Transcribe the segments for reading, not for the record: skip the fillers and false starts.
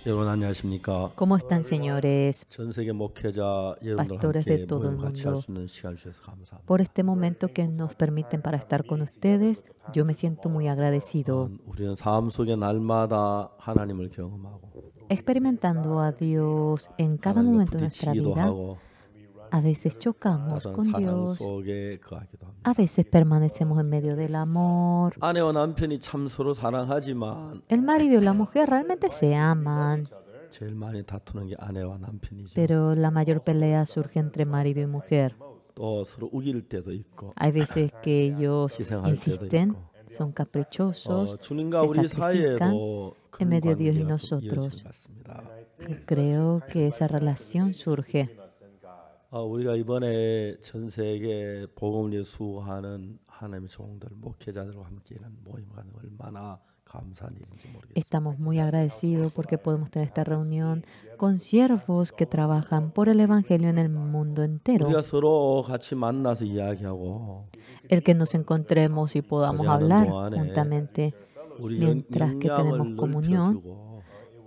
여러분 안녕하십니까? ¿Cómo están, señores, 전 세계 목회자 여러분들과 pastores de 함께 todo el 모임 같이 할 mundo? 수 있는 시간 주셔서 감사합니다. Por este momento que nos permiten para estar con ustedes, yo me siento muy agradecido, 우리는 삶 속에 날마다 하나님을 경험하고 experimentando a Dios en cada 하나님과 momento de nuestra 부딪히기도 vida. 하고 A veces chocamos 따뜻한 con 사랑 Dios, 속에 거하기도 합니다. a veces permanecemos en medio del amor. 아내와 남편이 참 서로 사랑하지만 El marido y la mujer realmente se aman, 제일 많이 다투는 게 아내와 남편이죠. pero la mayor pelea surge entre marido y mujer. 또 서로 우길 때도 있고 Hay veces que ellos 희생할 때도 insisten, 있고 son caprichosos, 주님과 se 우리 sacrifican 사이에도 en 큰 medio de Dios y 관계가 좀 nosotros. 이어질 것 같습니다. Creo que esa relación surge. 우리가 이번에 전 세계 복음을 수호하는 하나님의 종들, 목회자들과 함께 있는 모임을 가는 얼마나 감사한 일인지 모르겠습니다. Estamos muy agradecidos porque podemos tener esta reunión con siervos que trabajan por el Evangelio en el mundo entero. 우리가 서로 같이 만나서 이야기하고 El que nos encontremos y podamos hablar juntamente 우리 mientras que tenemos 영향을 comunión, 넓혀주고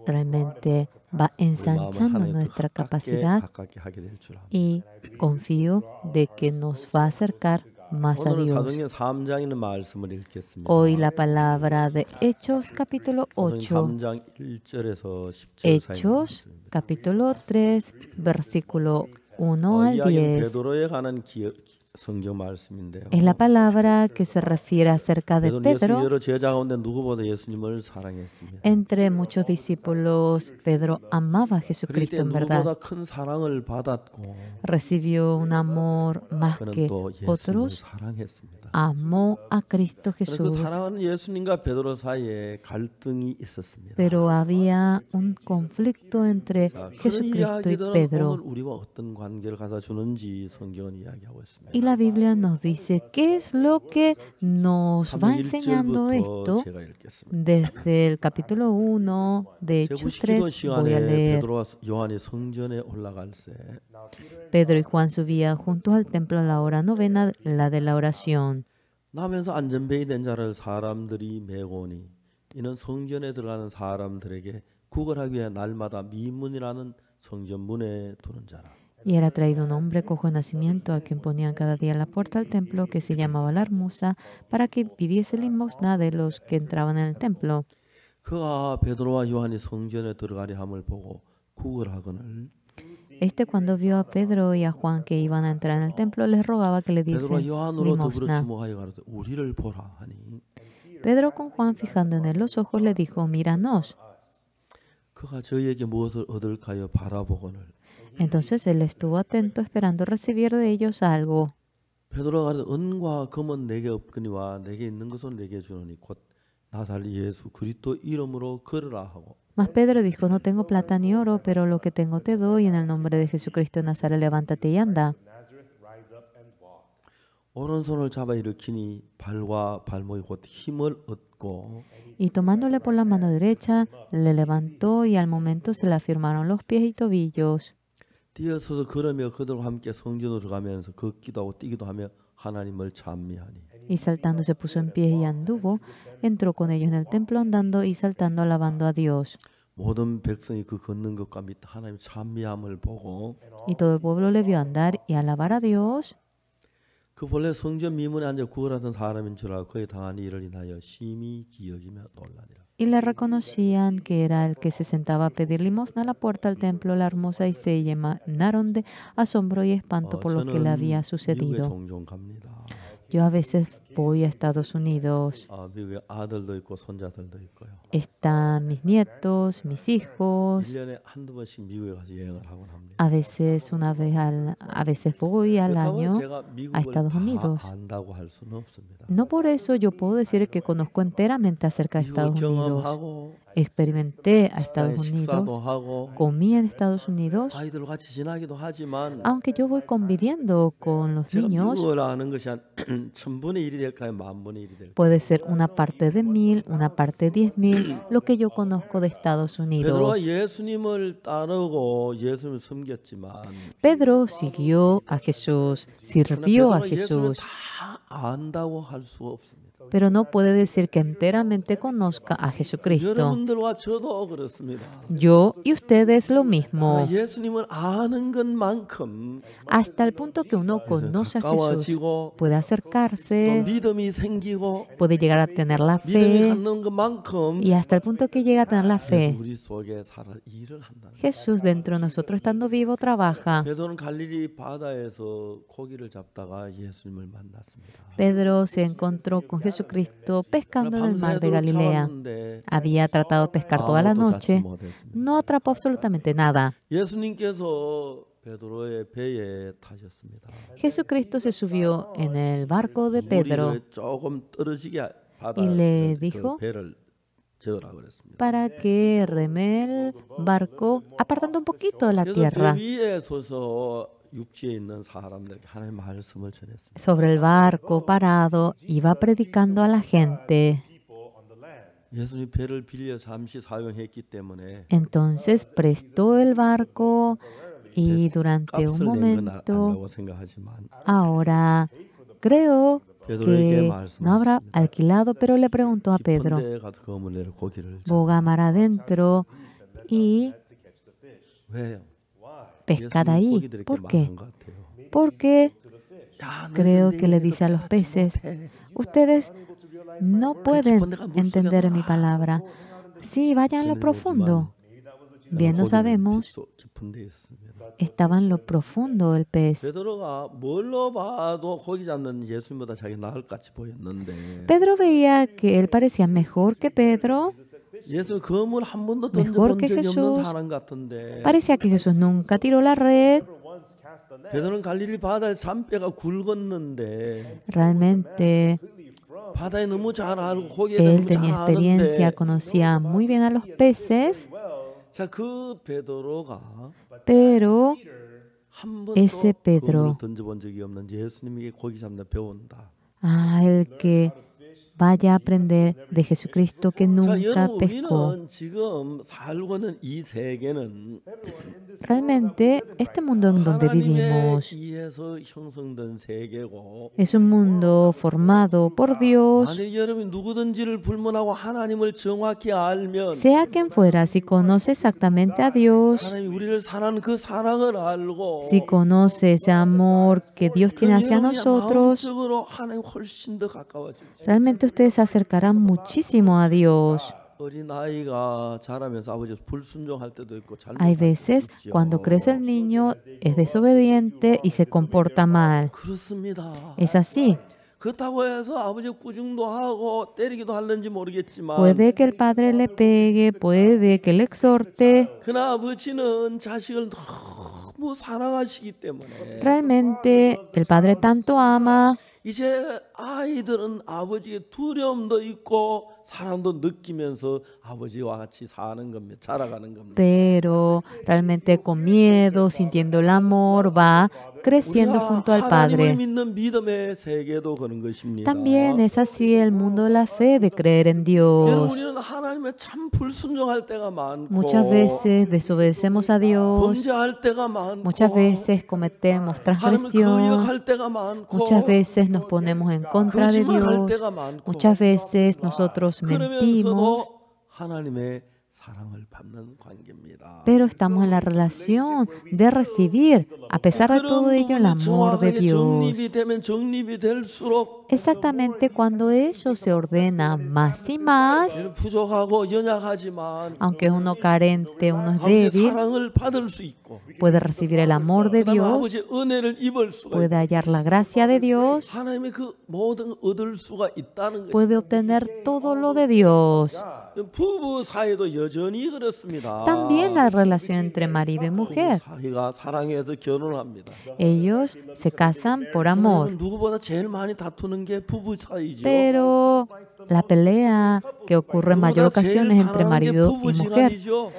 realmente va ensanchando nuestra capacidad 가깝게 하게 될 줄 압니다. y confío de que nos va a acercar más a 오늘은 Dios. 사도행전 3장 있는 말씀을 읽겠습니다. Hoy la palabra de Hechos capítulo 8. 3장 1절에서 10절 Hechos 사이입니다. capítulo 3 versículo 1 al 이야기는 10. 베드로에 관한 성경 말씀인데요. Es la palabra que se refiere acerca de 베드로는 Pedro. 여러 제자 가운데 누구보다 예수님을 사랑했습니다. Entre muchos discípulos, Pedro amaba a 그럴 때 Jesucristo en 누구보다 verdad. 큰 사랑을 받았고 Recibió un amor más 그는 que 또 예수님을 otros. 사랑했습니다. Amó a Cristo 그 Jesús. 사랑하는 예수님과 베드로 사이에 갈등이 있었습니다. Pero había un conflicto entre 그런 Jesucristo y 이야기들은 Pedro. 오늘 우리와 어떤 관계를 가져 주는지 성경은 이야기하고 있습니다. Y la Biblia nos dice qué es lo que nos va enseñando 1절부터 esto. 제가 읽겠습니다. Desde el capítulo 1 de Hechos 제구시키던 3 voy a 시간에 leer. 베드로와 요한이 성전에 올라갈새 Pedro y Juan subían juntos al templo a la hora novena, la de la oración. 나면서 안전뱅이 된 자를 사람들이 메고니 이는 성전에 들어가는 사람들에게 구걸하기 위해 날마다 미문이라는 성전 문에 두는 자라. Y era traído un hombre cojo de nacimiento a quien ponían cada día en la puerta del templo, que se llamaba la hermosa, para que pidiese limosna de los que entraban en el templo. 그가 베드로와 요한이 성전에 들어가려 함을 보고 구걸하거늘 Este, cuando vio a Pedro y a Juan que iban a entrar en el templo, les rogaba que le 베드로와 diesen 요한으로 더불어 limosna. 주목하여 가로되 우리를 보라 하니 Pedro, con Juan fijando en él los ojos, le dijo: míranos. 그가 저희에게 무엇을 얻을까 하여 바라보거늘 Entonces él estuvo atento, esperando recibir de ellos algo. 베드로가 가로되 은과 금은 내게 없거니와 내게 있는 것은 내게 주노니 곧 나사렛 예수 그리스도 이름으로 걸으라 하고 Mas Pedro dijo: no tengo plata ni oro, pero lo que tengo te doy. En el nombre de Jesucristo de Nazaret, levántate y anda. 오른손을 잡아 일으키니 발과 발목이 곧 힘을 얻고 Y tomándole por la mano derecha, le levantó y al momento se le afirmaron los pies y tobillos. 뛰어서서 걸으며 그들과 함께 성전으로 들어가면서 걷기도 하고 뛰기도 하며 하나님을 찬미하니 Y saltando se puso en pie y anduvo. Entró con ellos en el templo andando y saltando, alabando a Dios. 모든 백성이 그 걷는 것과 및 하나님 찬미함을 보고 Y todo el pueblo le vio andar y alabar a Dios. 그 본래 성전 미문에 앉아 구걸하던 사람인 줄 알고 그의 당한 일을 인하여 심히 기억이며 놀라니라. Y le reconocían que era el que se sentaba a pedir limosna a la puerta del templo, la hermosa, y se llenaron de asombro y espanto por lo que le había 미국에 sucedido. 종종 갑니다. Yo a veces voy a Estados Unidos. 미국에 아들도 있고 손자들도 있고요. Están mis nietos, mis hijos. 1년에 한두 번씩 미국에 가서 여행을 하곤 합니다. A veces a veces voy al 그렇다고 año 제가 a 미국을 Estados Unidos. 다 안다고 할 수는 없습니다. No por eso yo puedo decir que conozco enteramente acerca de 미국을 Estados Unidos. 경험하고 Experimenté a 식당에 Estados 식사도 Unidos, 하고 comí en Estados Unidos, 아이들과 같이 지나기도 하지만 aunque yo voy conviviendo con los 제가 niños. 미국을 아는 것이 한 1000분의 1이 될까요? 10,000분의 1이 될까요? Puede ser una parte de 1000, una parte de 10,000, lo que yo conozco de Estados Unidos. 베드로가 예수님을 따르고 예수님을 섬겼지만 Pedro siguió a Jesús, sirvió a 베드로가 예수님을 Jesús, 다 안다고 할 수 없습니다. pero no puede decir que enteramente conozca a Jesucristo. 여러분들과 저도 그렇습니다. Yo y ustedes lo mismo, 예수님을 아는 것만큼 hasta el punto que uno conoce a Jesús, 가까워지고 puede 또 acercarse, 믿음이 생기고 puede llegar a tener la 믿음이 fe, 갖는 것만큼 y hasta el punto que llega a tener la 그래서 fe. 우리 속에 살아 일을 한다. Jesús dentro de nosotros estando vivo trabaja. 베드로는 갈릴리 바다에서 고기를 잡다가 예수님을 만났습니다. Pedro se encontró con Jesucristo pescando en el mar de Galilea. 잡았는데 Había tratado de pescar toda la 아무것도 잡지 noche, 못했습니다. no atrapó absolutamente nada. 예수님께서 베드로의 배에 타셨습니다. Jesucristo se subió en el barco de Pedro 우리를 조금 떨어지게 바다 y le 그 dijo 배를 저으라 그랬습니다. para que reme el barco apartando un poquito de la 그래서 tierra. 배 위에 서서 육지에 있는 사람들에게 하나님의 말씀을 전했습니다. Sobre el barco parado iba predicando a la gente. 예수님 배를 빌려 잠시 사용했기 때문에 Entonces prestó el barco y durante un 값을 낸 건 momento, 아니라고 생각하지만 ahora creo 베드로에게 que no habrá 말씀하셨습니다. alquilado, pero le preguntó a 깊은 Pedro, 데에 가서 그물레로 고기를 boga mar adentro y 왜요? pescad 예수님 ahí. 고기들에게 ¿Por qué? 말한 것 같아요. Porque 야, creo 너희들 que le 내 dice a los 얘기를 peces, 받지 못해. ustedes no pueden entender mi palabra. Sí, vayan a lo profundo. Bien, no sabemos, 깊은 데 있습니다. estaba en lo profundo el pez. 베드로가 뭘로 봐도 고기 잡는 예수님보다 자기 나을 같이 보였는데 Pedro veía que él parecía mejor que Pedro, 예수 그물 한 번도 Mejor 던져본 que 적이 없는 Jesús. 사람 같은데 parecía que Jesús nunca tiró la red. 베드로는 갈릴리 바다에서 잔뼈가 굵었는데 Realmente 바다에 너무 잘 알고 고기에 él 너무 잘 tenía experiencia, 아는데 conocía muy bien a los peces, 자그 베드로가 pero 한 번도 ese Pedro. 그물을 던져본 적이 없는 예수님에게 고기 잡는 배운다. el que vaya a aprender de Jesucristo que 자, nunca 여러분 pescó. 우리는 지금 살고 있는 이 세계는 Realmente este mundo en donde 하나님의 vivimos 의해서 형성된 세계고 es un mundo formado por Dios. 만일 여러분이 누구든지를 불문하고 하나님을 정확히 알면 Sea quien fuera, si conoce exactamente a Dios, 하나님이 우리를 사랑하는 그 사랑을 알고 si conoce ese amor que Dios tiene hacia 여러분이 nosotros, 마음적으로 하나님 훨씬 더 가까워지죠. realmente ustedes se acercarán muchísimo a Dios. 어린 아이가 자라면서 아버지 불순종할 때도 있고 Hay 잘못할 때도 veces 있죠. cuando crece el niño es desobediente y se comporta mal. 그렇습니다. Es así. 그렇다고 해서 아버지 꾸중도 하고 때리기도 하는지 모르겠지만 Puede que el padre le pegue, puede que le exhorte. 그러나 아버지는 자식을 너무 사랑하시기 때문에 Realmente el padre tanto ama 이제 아이들은 아버지의 두려움도 있고 사랑도 느끼면서 아버지와 같이 사는 겁니다. 자라가는 겁니다. pero realmente con miedo, sintiendo el amor, va creciendo junto al 하나님을 Padre. 믿는 믿음의 세계도 그런 것입니다. También es así el mundo de la fe, de creer en 여러분 Dios. 우리는 하나님의 참 불순종할 때가 많고 Muchas veces desobedecemos a Dios, 범죄할 때가 많고 muchas veces cometemos 하나님을 transgresión, 거역할 때가 많고 muchas veces nos ponemos en contra de 거짓말할 Dios, 때가 많고 muchas veces nosotros mentimos, 그러면서도 하나님의 사랑을 받는 관계입니다. pero estamos en la relación de recibir, a pesar de todo ello, el amor de Dios. 정립이 되면 정립이 될수록 Exactamente cuando eso se ordena más y más, 부족하고 연약하지만 aunque uno carente, uno es 아버지의 débil, 사랑을 받을 수 있고 puede recibir el amor de 그다음에 Dios, 아버지의 은혜를 입을 수가 puede hallar la gracia de Dios, 하나님의 그 모든 얻을 수가 있다는 puede 것입니다. obtener todo lo de Dios. 부부 사이도 여전히 그렇습니다. También la relación entre marido y 부부 mujer. 사이가 사랑해서 결혼합니다. Ellos se casan por amor, 누구보다 제일 많이 다투는 게 부부 사이죠. pero la pelea que ocurre en mayor ocasiones entre marido y mujer, 부부지간이죠.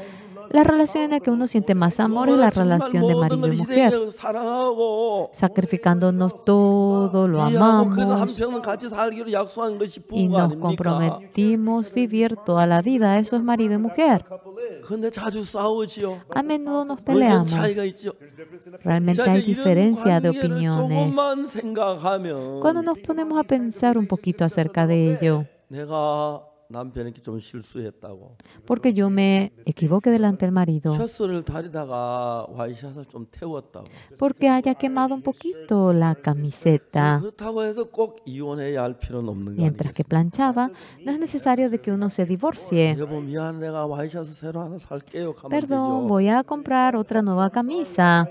la relación en la que uno siente más amor es la relación de marido y mujer. 사랑하고 Sacrificándonos todo, lo 이해하고 그래서 amamos 한평생 같이 살기로 약속한 것이 y 부부가 nos 아닙니까? comprometimos vivir toda la vida. Eso es marido y mujer. 근데 자주 싸우지요. A menudo nos 의견 peleamos. 차이가 있죠. Realmente 자, hay 이제 이런 diferencia de 관계를 opiniones. 조금만 생각하면 Cuando nos ponemos a pensar un poquito acerca de ello, 내가 남편에게 좀 실수했다고 porque yo me equivoqué delante del marido, 셔츠를 다리다가 와이샷을 좀 태웠다고 porque haya quemado un poquito la camiseta 그렇다고 해서 꼭 이혼해야 할 필요는 없는 거 mientras que 아니겠습니까? planchaba, no es necesario de que uno se divorcie. 여보 미안 내가 와이샷을 새로 하나 살게요 가면 Perdón, 되죠. voy a comprar otra nueva camisa.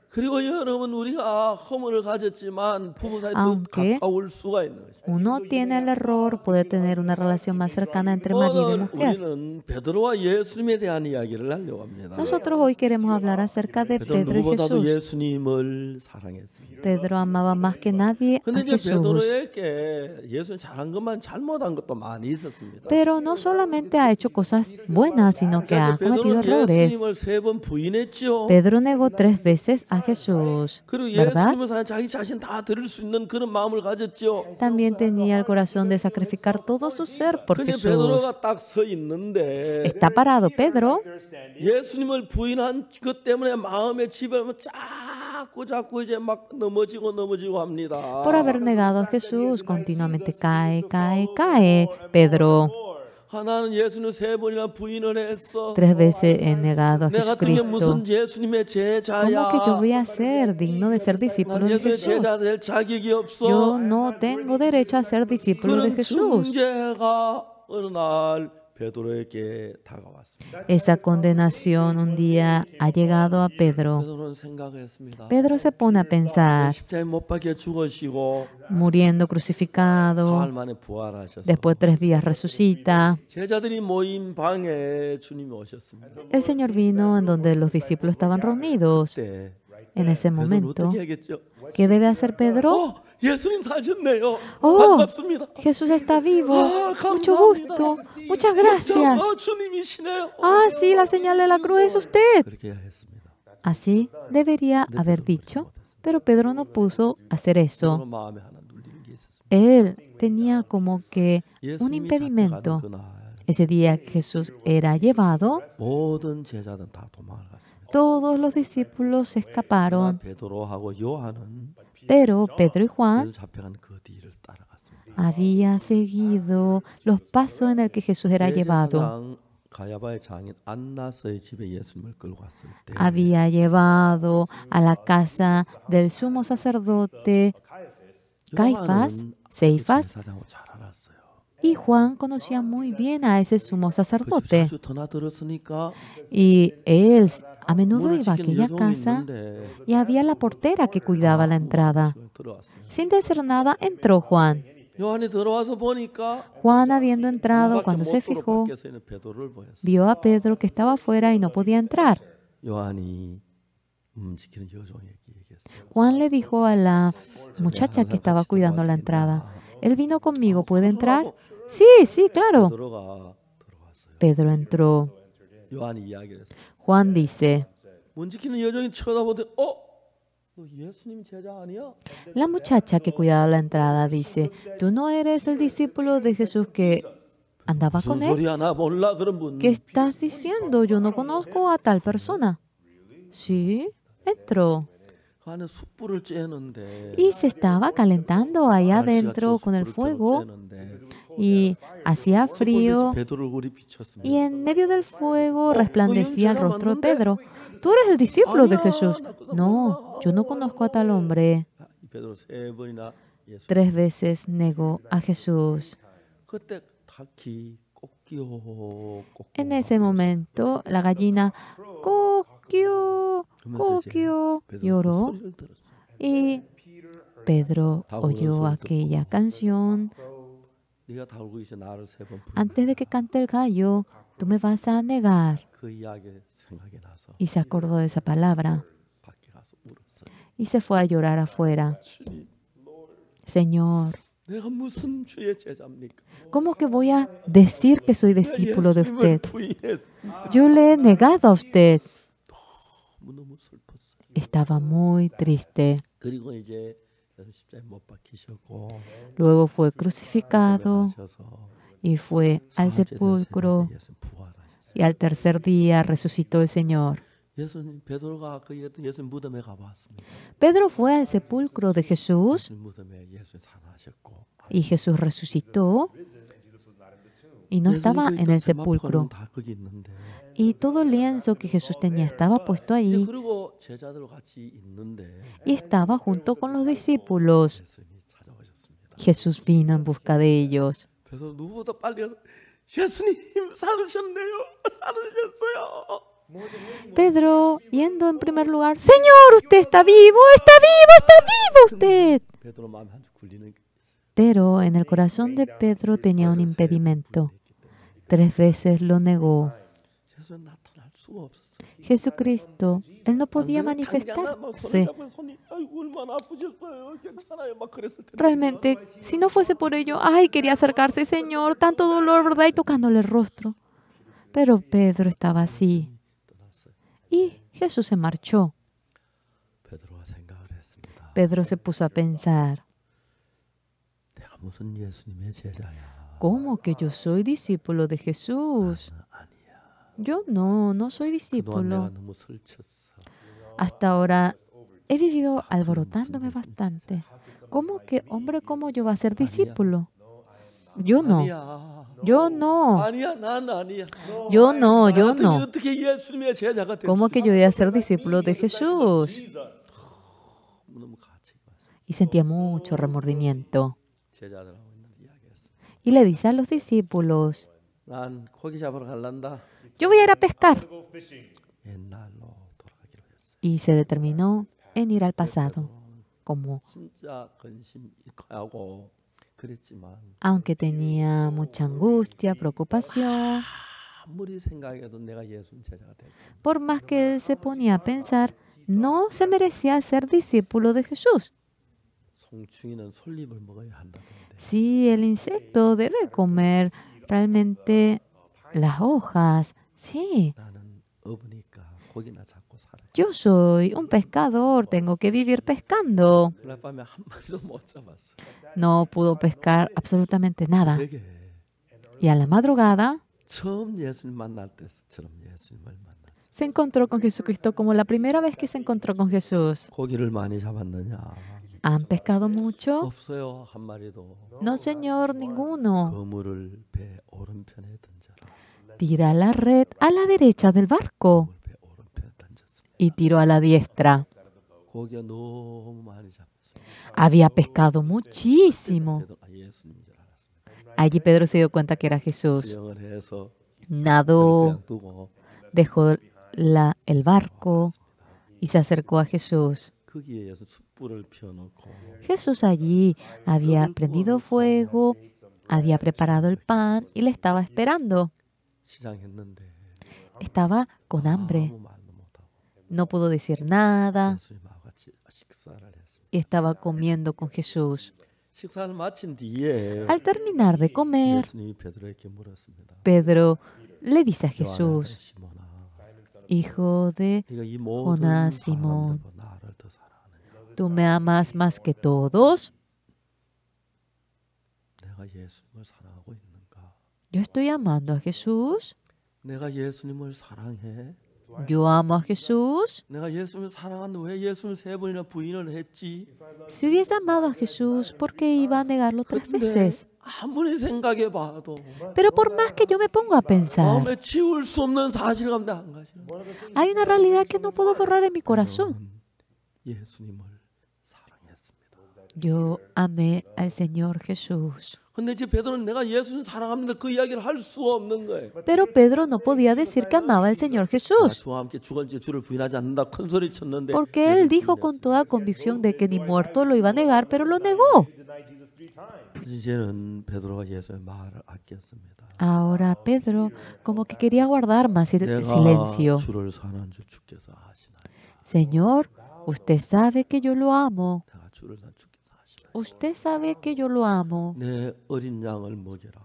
그리고 여러분 우리가 허물을 가졌지만 부부 사이 더 Aunque 가까울 수가 있는 것이죠. uno tiene el error, puede tener una relación más cercana entre marido y 오늘 mujer. 우리는 베드로와 예수님에 대한 이야기를 하려고 합니다. Nosotros hoy queremos hablar acerca de 베드로 Pedro y 누구보다도 Jesús. 예수님을 사랑했습니다. Pedro amaba más que nadie a 근데 이제 Jesús. 베드로에게 예수님 잘한 것만 잘못한 것도 많이 있었습니다. Pero no solamente ha hecho cosas buenas, sino que ha 그래서 cometido 베드로는 errores. 예수님을 3번 부인했지요. Pedro negó 3 veces a Jesús, 그리고 ¿verdad? 예수님을 사랑 자기 자신 다 드릴 수 있는 그런 마음을 가졌지요. También tenía el corazón de sacrificar todo su ser por 근데 Jesús. 베드로가 딱 서 있는데 Está parado Pedro 예수님을 부인한 것 때문에 마음의 지배하면 자꾸 이제 막 넘어지고 합니다. por haber negado a Jesús. Continuamente cae Pedro. 하나는 예수님 3번이나 부인을 했어. 3 veces he negado a 내 같은 게 Jesucristo. 무슨 예수님의 제자야. ¿Cómo que yo voy a ser digno de ser discípulo 난 de 예수의 Jesús? 제자 될 자격이 없어. Yo no tengo derecho a ser discípulo de 그런 Jesús. 중재가 어느 날 베드로에게 다가왔습니다. Esa condenación un día ha llegado a Pedro. 베드로는 생각했습니다. Pedro se pone a pensar, 십자가에 못 박혀 죽으시고 muriendo 사흘 crucificado, 만에 부활하셔서 después 3 días resucita. 제자들이 모인 방에 주님이 오셨습니다. El Señor vino en donde los discípulos estaban reunidos. 그때 En ese 베드로는 momento, 어떻게 하겠죠? ¿qué debe hacer Pedro? 예수님 사셨네요. Oh, 반갑습니다. Jesús está vivo. 아, Mucho 감사합니다. gusto. Muchas gracias. 주님이시네요. Ah, sí, la señal de la cruz es usted. 그렇게 해야 했습니다. Así debería haber dicho, pero Pedro no puso hacer eso. 베드로 마음에 하나 눌리는 게 있었습니다. Él tenía como que un 예수님이 impedimento. 잡혀가는 그날 Ese día que Jesús era llevado, 모든 제자들은 다 도망을 갔습니다. todos los discípulos se 그러나 escaparon, 베드로하고 요한은 pero Pedro y Juan 예수 잡혀간 그 뒤를 따라갔습니다. habían seguido los pasos en el que Jesús era llevado. 대제사장 가야바의 장인 안나스의 집에 예수님을 끌고 왔을 때 Había llevado a la casa del sumo sacerdote Caifás, 요한은 그 Ceifás, 제사장을 잘 알았어요. y Juan conocía muy bien a ese sumo 그 집 sacerdote. 자주 드나들었으니까 Y él a menudo 문을 iba a 지키는 aquella 여종이 casa 있는데 y había la portera que cuidaba la entrada. 들어왔어요. Sin decir nada, entró Juan. 요한이 들어와서 보니까 Juan, habiendo entrado, 밖에 cuando 못 se 들어 fijó, 밖에서 있는 베드로를 보였어요. vio a Pedro que estaba afuera y no podía entrar. 요한이 지키는 여종에게 얘기했어요. Juan le dijo a la muchacha que estaba cuidando la entrada, él vino conmigo, ¿puede entrar? Sí, sí, claro. 베드로가 들어왔어요. Pedro entró. 요한이 이야기를 했어요. Juan dice, 문 지키는 여종이 쳐다보더니 너 예수님 제자 아니야? la muchacha que cuidaba la entrada dice, ¿tú no eres el discípulo de Jesús que andaba 무슨 con él? 소리야 나 몰라 그런 분. ¿Qué estás diciendo? Yo no conozco a tal persona. Sí, entró. 그 안에 숯불을 쬐는데 Y se estaba calentando allá adentro con el fuego y hacía frío. 베드로 얼굴이 비쳤습니다. Y en medio del fuego resplandecía el rostro de Pedro. Tú eres el discípulo de Jesús. No, yo no conozco a tal hombre. 이 베드로 3번이나 예수. 3 veces negó a Jesús. 그때 닭이 꼬끼요. En ese momento, la gallina coquió, coquió, lloró. 소리를 들었어요. Y Pedro oyó aquella canción. 네가 다 울고 이제 나를 3번 부르. Antes de que cante el gallo, tú me vas a negar. 그 이야기 생각이 나서 Y se acordó de esa palabra 밖에 가서 울었어요. y se fue a llorar afuera. 주님, Señor, 내가 무슨 주의 제자입니까? ¿cómo que voy a decir que soy 내가 discípulo de 예수님을 usted? 부인했습니다. Yo le he negado a usted. 너무 슬펐어요. Estaba muy triste. 그리고 이제 십자가에 못 박히셨고 Luego fue crucificado 하셔서 y fue al 사흘째 된 sepulcro. 새벽에 예수님 부활하셨어요. Y al tercer día resucitó el Señor. 예수님 베드로가 그 예수님 무덤에 가봤습니다. Pedro fue al sepulcro de Jesús 예수님 무덤에 예수님 살아나셨고 y Jesús resucitó y no estaba en el sepulcro. 다 거기 있는데 Y todo el lienzo que Jesús tenía estaba puesto 이제 allí 그리고 제자들 같이 있는데 y estaba junto con los discípulos. 예수님이 찾아오셨습니다. Jesús vino en busca de ellos. 그래서 누구보다 빨리 가서 예수님 살으셨네요. 살으셨어요. Pedro, yendo en primer lugar, Señor, usted está vivo, está vivo usted. 베드로 마음에 한쪽 굴리는 게 있어요. Pero en el corazón de Pedro tenía un impedimento. 3 veces lo negó. 예수님 나타날 수가 없었어요. Jesucristo, Él no podía 막 manifestarse. 손을 잡고 손이 아이고 얼마나 아프셨어요. 괜찮아요. 막 그랬을 텐데. Realmente, si no fuese por ello, ay, quería acercarse, Señor, tanto dolor, ¿verdad? Y tocándole el rostro. Pero Pedro estaba así. 떠났어요. Y Jesús se marchó. 베드로가 생각을 했습니다. Pedro se puso a pensar, 내가 무슨 예수님의 제자야. ¿cómo que yo soy discípulo de Jesús? 아니야. Yo no soy 그동안 내가 discípulo. 너무 설쳤어. Hasta ahora he vivido alborotándome bastante. ¿Cómo que hombre como yo va a ser discípulo? Yo no, 아니야. yo no, 아니야. 난 아니야. yo no, yo 나한테 no. 어떻게 예수님의 제자가 될 ¿Cómo 수 que 있어? yo voy a ser discípulo de Jesús? 너무 가치가 있어. Y sentía mucho remordimiento. 제자들하고 있는데 이야기했어. Y le dice a los discípulos, 난 고기 잡으러 갈란다. yo voy a ir a pescar. 옛날로 돌아가기로 했어. Y se determinó en ir al pasado, como 진짜 근심 하고 그랬지만 aunque tenía mucha angustia, preocupación, 아무리 생각해도 내가 예수님 제자가 될 수. por más que él se ponía a pensar, no se merecía ser discípulo de Jesús. 송충이는 솔잎을 먹어야 한다던데. Sí, el insecto debe comer realmente las hojas. Sí, 나는 어부니까 고기나 잡고 살아. yo soy un pescador, tengo que vivir pescando. 그날 밤에 한 마리도 못 잡았어. No pudo pescar absolutamente nada. 되게 Y a la madrugada 처음 예수님 만날 때처럼 예수님을 만났어. se encontró con Jesucristo como la primera vez que se encontró con Jesús. 고기를 많이 잡았느냐? ¿Han pescado mucho? 없어요, 한 마리도. No, Señor, ninguno. 그물을 배 오른편에 던져라. Tira la red a la derecha del barco. 그물 배 오른편에 던졌어. Y tiró a la diestra. 고기가 너무 많이 잡았어. Había pescado muchísimo. 그래도 예수님인 줄 알았어. Allí Pedro se dio cuenta que era Jesús. 수영을 해서 Nadó, 그냥 두고 dejó el barco y se acercó a Jesús. 거기에 숯불을 피워놓고 Jesús allí había prendido fuego, había preparado el pan y le estaba esperando. 시장했는데 Estaba con hambre. 아무 말도 못하고 No pudo decir nada 예수님하고 같이 식사를 했습니다. y estaba comiendo con Jesús. 식사를 마친 뒤에 Al terminar de comer, 예수님이 베드로에게 물었습니다. Pedro le dice a 요한의 아들 Jesús, 시몬아, hijo de 네가 이 모든 Jonás, Simón, 사람들보다 나를 더 사랑하느냐? ¿tú me amas más que todos? 내가 예수님을 사랑하고 있는가? Yo estoy amando a Jesús. 내가 예수님을 사랑해? Yo amo a Jesús. 내가 예수님을 사랑하는데 왜 예수님을 3번이나 부인을 했지? Si hubiese amado a Jesús, ¿por qué iba a negarlo 3 근데 veces? 아무리 생각해봐도 Pero por más que yo me pongo a pensar, 마음에 지울 수 없는 사실 가운데 한 가지. hay una realidad que no puedo borrar en mi corazón. 예수님을 사랑했습니다. Yo amé al Señor Jesús. 근데 이제 베드로는 내가 예수님 사랑합니다. 그 이야기를 할 수 없는 거예요. Pero Pedro no podía decir que amaba al Señor Jesús, 주와 함께 죽을지 주를 부인하지 않는다 큰 소리 쳤는데 porque él dijo con toda convicción de que ni muerto lo iba a negar, pero lo negó. 이제는 베드로가 예수의 말을 아꼈습니다. Ahora Pedro como que quería guardar más el 내가 silencio. 주를 사랑하는 줄 주께서 아시나요? Señor, usted sabe que yo lo amo. 내가 주를 사랑하는 주께서 아시나요? Usted sabe que yo lo amo. 내 어린 양을 먹여라.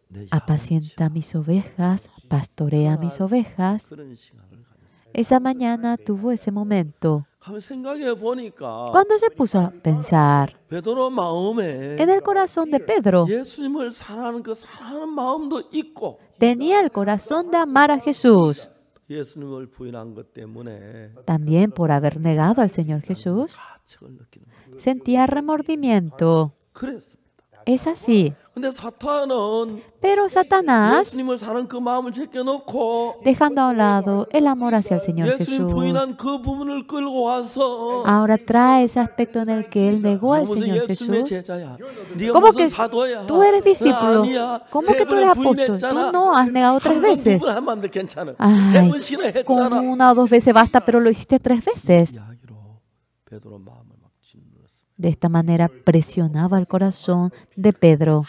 내 Apacienta mis ovejas, pastorea mis ovejas. 그런 시간을 가졌어요. Esa mañana tuvo ese momento. 가만 생각해 보니까 Cuando se puso a pensar 베드로 마음에 en el corazón de Pedro, 예수님을 사랑하는 그 사랑하는 마음도 있고 tenía el corazón de amar a Jesús. 예수님을 부인한 것 때문에 También por haber negado al Señor Jesús, 가책을 느끼는 거예요. sentía remordimiento. 그랬습니다. Es así. 근데 사탄은 Pero Satanás, 예수님을 사는 그 마음을 제껴놓고 dejando a un lado el amor hacia el Señor 예수님 Jesús, 부인한 그 부분을 끌고 와서 ahora trae ese aspecto en el que él negó al 무슨 Señor 예수님의 Jesús. 제자야? 네가 ¿Cómo 무슨 que 사도야? tú eres 나 discípulo? 아니야. ¿Cómo 세 que tú 번을 eres apóstol? 부인했잖아. Tú no has negado tres 한 번, 두 veces. 번 하면 안 돼, 괜찮아. 세 Ay, 번씩이나 con 했잖아. una o dos veces basta, pero lo hiciste tres veces. 이야기로 베드로 마음을 막 짓눌렀어. De esta manera presionaba el corazón de Pedro.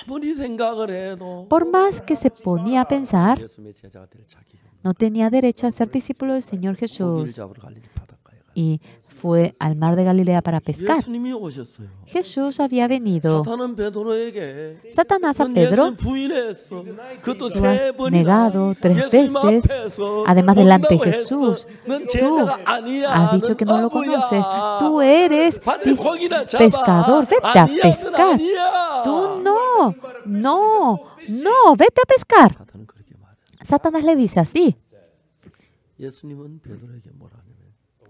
아무리 생각을 해도 Por más que se ponía a pensar, 예수님의 제자가 될 자격이 없는 no tenía derecho a ser discípulo del Señor 고기를 Jesús 잡으러 갈릴리 바닷가에 가서 y fue al mar de Galilea para pescar. 예수님이 오셨어요. Jesús había venido. 사탄은 베드로에게 Satanás a 넌 Pedro, 예수님 부인했어. 그것도 tú has 세 번이나 negado tres 예수님 veces, 앞에서 además delante de 온다고 Jesús. 했어. 넌 Tú 제자가 아니야. has dicho 넌 que no lo 어부야. conoces. Tú eres 반대 고기나 잡아. pescador. Vete a 아니야, 넌 pescar. 아니야. Tú no, vete a pescar. 사탄은 그렇게 말해. Satanás le dice así. 예수님은 베드로에게 뭐라 하냐면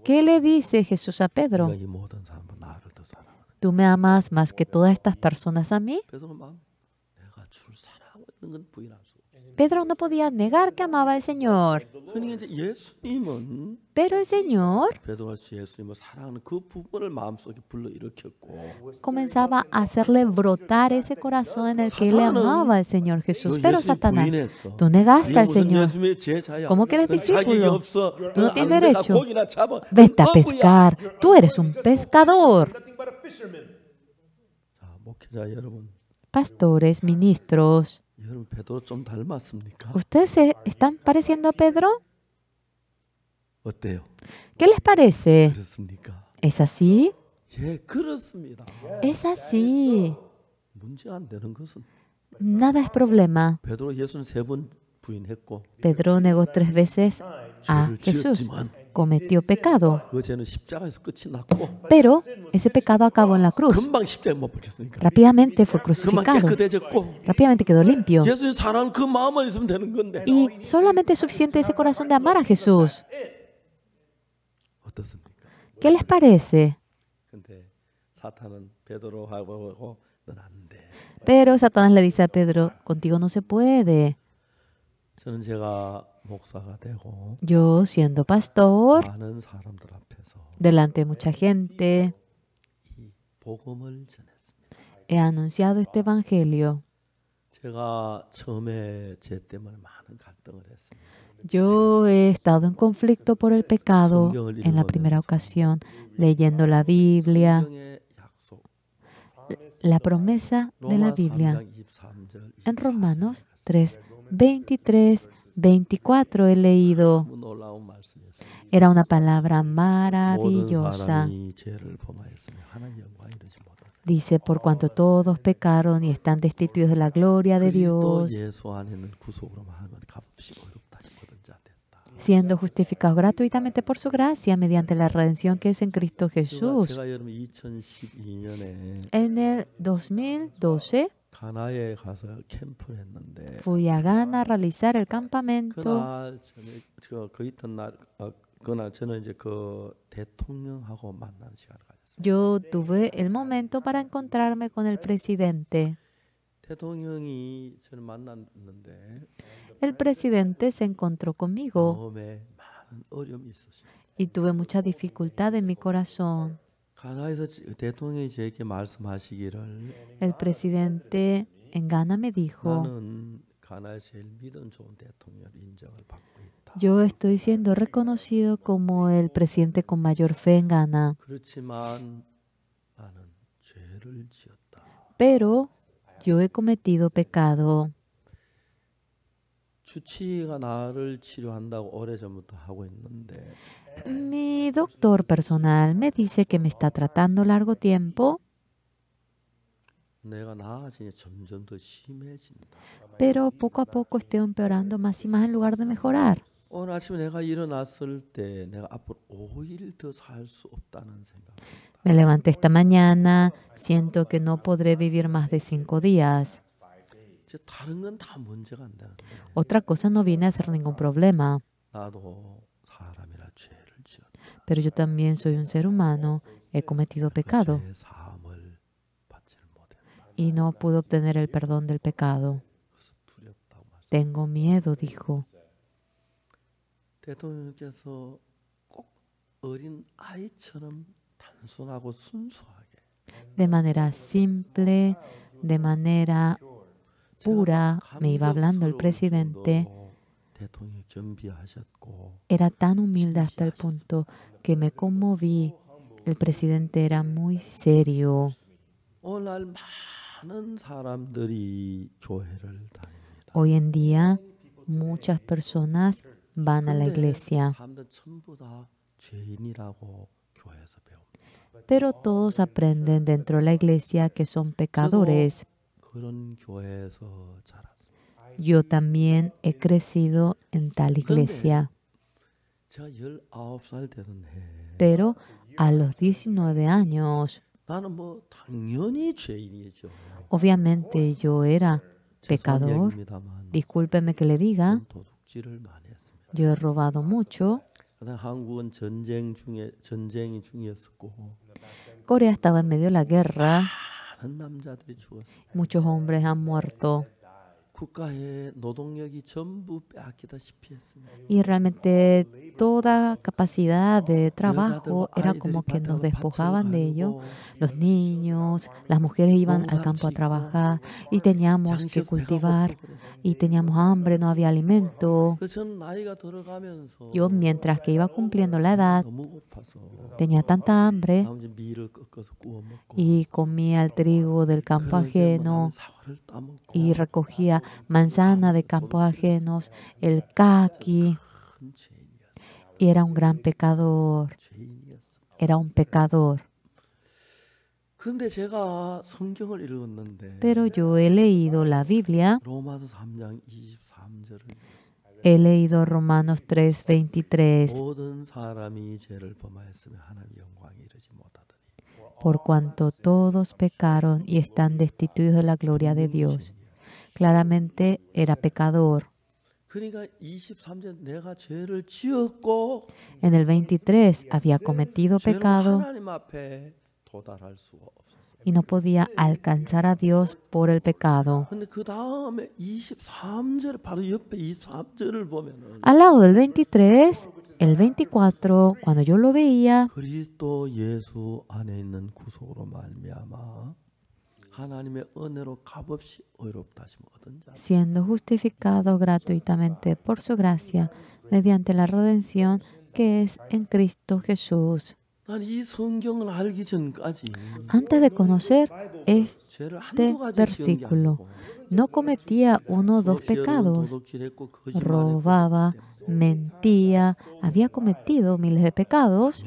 ¿Qué le dice Jesús a Pedro? 네가 이 모든 사람은 나를 더 사랑하는. ¿Tú me amas más que todas estas personas a mí? 베드로 마음 내가 주를 사랑하고 있는 건 부인할 수 없어. Pedro no podía negar que amaba al Señor. 흔히 이제 예수님은 Pero el Señor 베드로가 예수님을 사랑하는 그 부분을 마음속에 불러 일으켰고 comenzaba a hacerle brotar ese corazón en el que él amaba al Señor Jesús. Pero Satanás, tú negaste al Señor. ¿Cómo que eres discípulo? Tú no tienes derecho. Vete a pescar. Tú eres un pescador. 자, 목회자 여러분, Pastores, ministros, 여러분 베드로 좀 닮았습니까? ¿ustedes se están pareciendo a Pedro? 어때요? ¿Qué les parece? 그렇습니까? ¿Es así? 예, 그렇습니다. Es así. 문제 안 되는 것은 Nada es problema. 베드로 예수는 세 번 부인했고 Pedro negó tres veces a 죄를 Jesús. 지었지만 Cometió pecado. 그 죄는 십자가에서 끝이 났고 Pero ese pecado acabó en la cruz. 금방 십자가에 못 박혔으니까 Rápidamente fue 금방 crucificado. 깨끗해졌고 Rápidamente quedó limpio. 예수님 사랑하는 그 마음만 있으면 되는 건데 Y solamente es suficiente ese corazón de amar a Jesús. 어떻습니까? ¿Qué les parece? 근데 사탄은 베드로하고 넌 안 돼. Pero Satanás le dice a Pedro, contigo no se puede. 저는 제가 목사가 되고 Yo, siendo pastor, 많은 사람들 앞에서 delante de mucha gente, 이 복음을 전했습니다. he anunciado este evangelio. 제가 처음에 죄 때문에 많은 갈등을 했습니다. Yo he estado en conflicto por el pecado en la primera ocasión, leyendo la Biblia, 성경의 약속 la promesa de la 로마 Biblia. 3장 23절 En Romanos 3, 23, 24 he leído. 너무 놀라운 말씀이었습니다. Era una palabra 모든 maravillosa. 사람이 죄를 범하였으며 하나님 영광 이르지 못하다. Dice, por cuanto todos pecaron y están destituidos de la gloria de 그리스도 Dios, 예수 안에는 구속으로 하는 건 값없이 어렵다 싶거든 자 됐다. siendo justificados gratuitamente por su gracia mediante la redención que es en Cristo Jesús. 제가 여러분 2012년에 En el 2012 가나에 가서 캠프를 했는데 fui a Ghana a realizar el campamento. 그날 저녁 그 이튿날 그날 저는 이제 그 대통령하고 만나는 시간을 가졌어요. Yo tuve el momento para encontrarme con el presidente. 대통령이 저를 만났는데 El presidente se encontró conmigo 마음에 많은 어려움이 있었어요. y tuve mucha dificultad en mi corazón. 가나에서 대통령이 저에게 말씀하시기를 El presidente en Ghana me dijo, 나는 가나에 제일 믿음 좋은 대통령 인정을 받고 있다. yo estoy siendo reconocido como el presidente con mayor fe en Ghana, 그렇지만 나는 죄를 지었다. pero yo he cometido pecado. 주치의가 나를 치료한다고 오래전부터 하고 있는데 Mi doctor personal me dice que me está tratando largo tiempo, 내가 나아지니 점점 더 심해진다. pero poco a poco estoy empeorando más y más en lugar de mejorar. 오늘 아침에 내가 일어났을 때 내가 앞으로 5일 더 살 수 없다는 생각. Me levanté esta mañana, siento que no podré vivir más de 5 días. 다른 건 다 문제가 안 되는데. Otra cosa no viene a ser ningún problema. 나도 사람이라 죄를 지었다. Pero yo también soy un ser humano, he cometido pecado 죄의 사함을 받지를 못했다. y no pude obtener el perdón del pecado. 그래서 두렵다고 말씀. Tengo miedo, dijo. 대통령께서 꼭 어린 아이처럼 단순하고 순수하게 De manera simple, de manera pura, me iba hablando el presidente. 대통령이 겸비하셨고 Era tan humilde hasta el punto que me conmoví. El presidente era muy serio. 오늘날 많은 사람들이 교회를 다닙니다. Hoy en día, muchas personas van a la iglesia, 사람들 전부 다 죄인이라고 교회에서 배웁니다. pero todos aprenden dentro de la iglesia que son pecadores. 그런 교회에서 자랐어요. Yo también he crecido en tal iglesia, 제가 19살 되던 해 pero a los 19 años, 나는 뭐 당연히 죄인이죠. obviamente yo era pecador. 얘기입니다만 Discúlpeme que le diga, 도둑질을 많이 했습니다. yo he robado mucho. 한국은 전쟁이 중이었었고 Corea estaba en medio de la guerra. 많은 남자들이 죽었어요. Muchos hombres han muerto. 국가의 노동력이 전부 빼앗기다시피 했습니다. Y realmente toda capacidad de trabajo era como que nos despojaban de ello. Los niños, las mujeres iban al campo a trabajar y teníamos que cultivar y teníamos hambre, no había alimento. Yo, mientras que iba cumpliendo la edad, tenía tanta hambre y comía el trigo del campo ajeno y recogía manzana de campos ajenos, el caqui, y era un gran pecador. Era un pecador. Pero yo he leído la Biblia. He leído Romanos 3:23. Por cuanto todos pecaron y están destituidos de la gloria de Dios. Claramente era pecador. En el 23 había cometido pecado y no podía alcanzar a Dios por el pecado. Al lado del 23, el 24, cuando yo lo veía, siendo justificado gratuitamente por su gracia mediante la redención que es en Cristo Jesús. Antes de conocer este versículo, no cometía 1 o 2 pecados. Robaba, mentía, había cometido miles de pecados.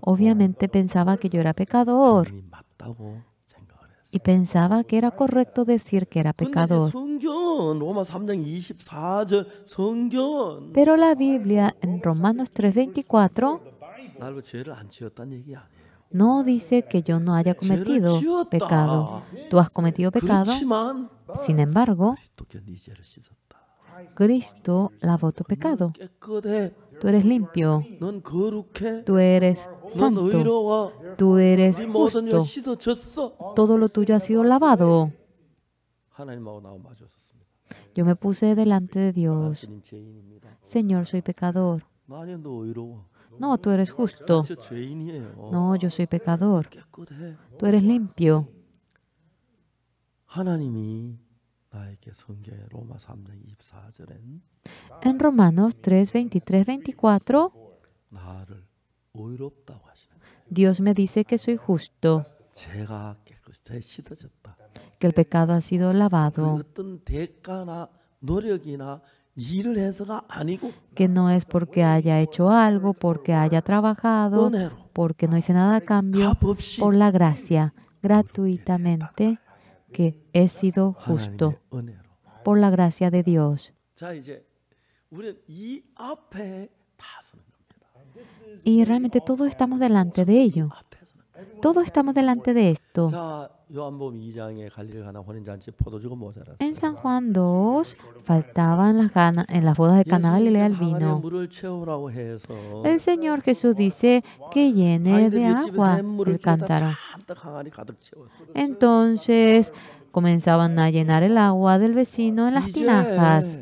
Obviamente pensaba que yo era pecador y pensaba que era correcto decir que era pecador. Pero la Biblia en Romanos 3:24 no dice que yo no haya cometido pecado. Tú has cometido pecado, sin embargo, Cristo lavó tu pecado. Tú eres limpio. Tú eres santo. Tú eres justo. Todo lo tuyo ha sido lavado. Yo me puse delante de Dios. Señor, soy pecador. No, tú eres justo. No, yo soy pecador. Tú eres limpio. En Romanos 3:23-24, Dios me dice que soy justo, que el pecado ha sido lavado, que no es porque haya hecho algo, porque haya trabajado, porque no hice nada a cambio, por la gracia, gratuitamente, que he sido justo, por la gracia de Dios. Y realmente todos estamos delante de ello. Todos estamos delante de esto. En San Juan 2 faltaban en las bodas de Caná de Galilea el vino. El Señor Jesús dice que llene de agua el cántaro. Entonces comenzaban a llenar el agua del vecino en las tinajas.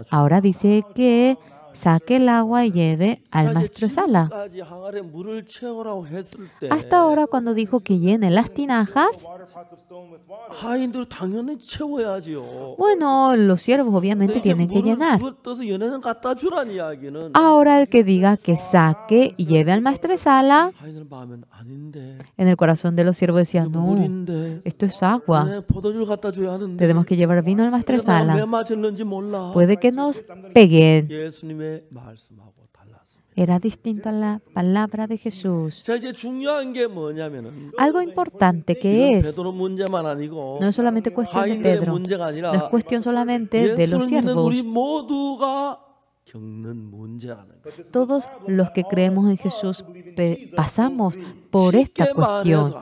Ahora dice que saque el agua y lleve al maestresala. Hasta ahora, cuando dijo que llene las tinajas, bueno, los siervos obviamente tienen que llenar. Ahora el que diga que saque y lleve al maestresala, en el corazón de los siervos decía, no, esto es agua. Tenemos que llevar vino al maestresala. Puede que nos peguen. Era distinto a la palabra de Jesús. Algo importante que es, no es solamente cuestión de Pedro, no es cuestión solamente de los siervos. Todos los que creemos en Jesús pasamos por esta cuestión.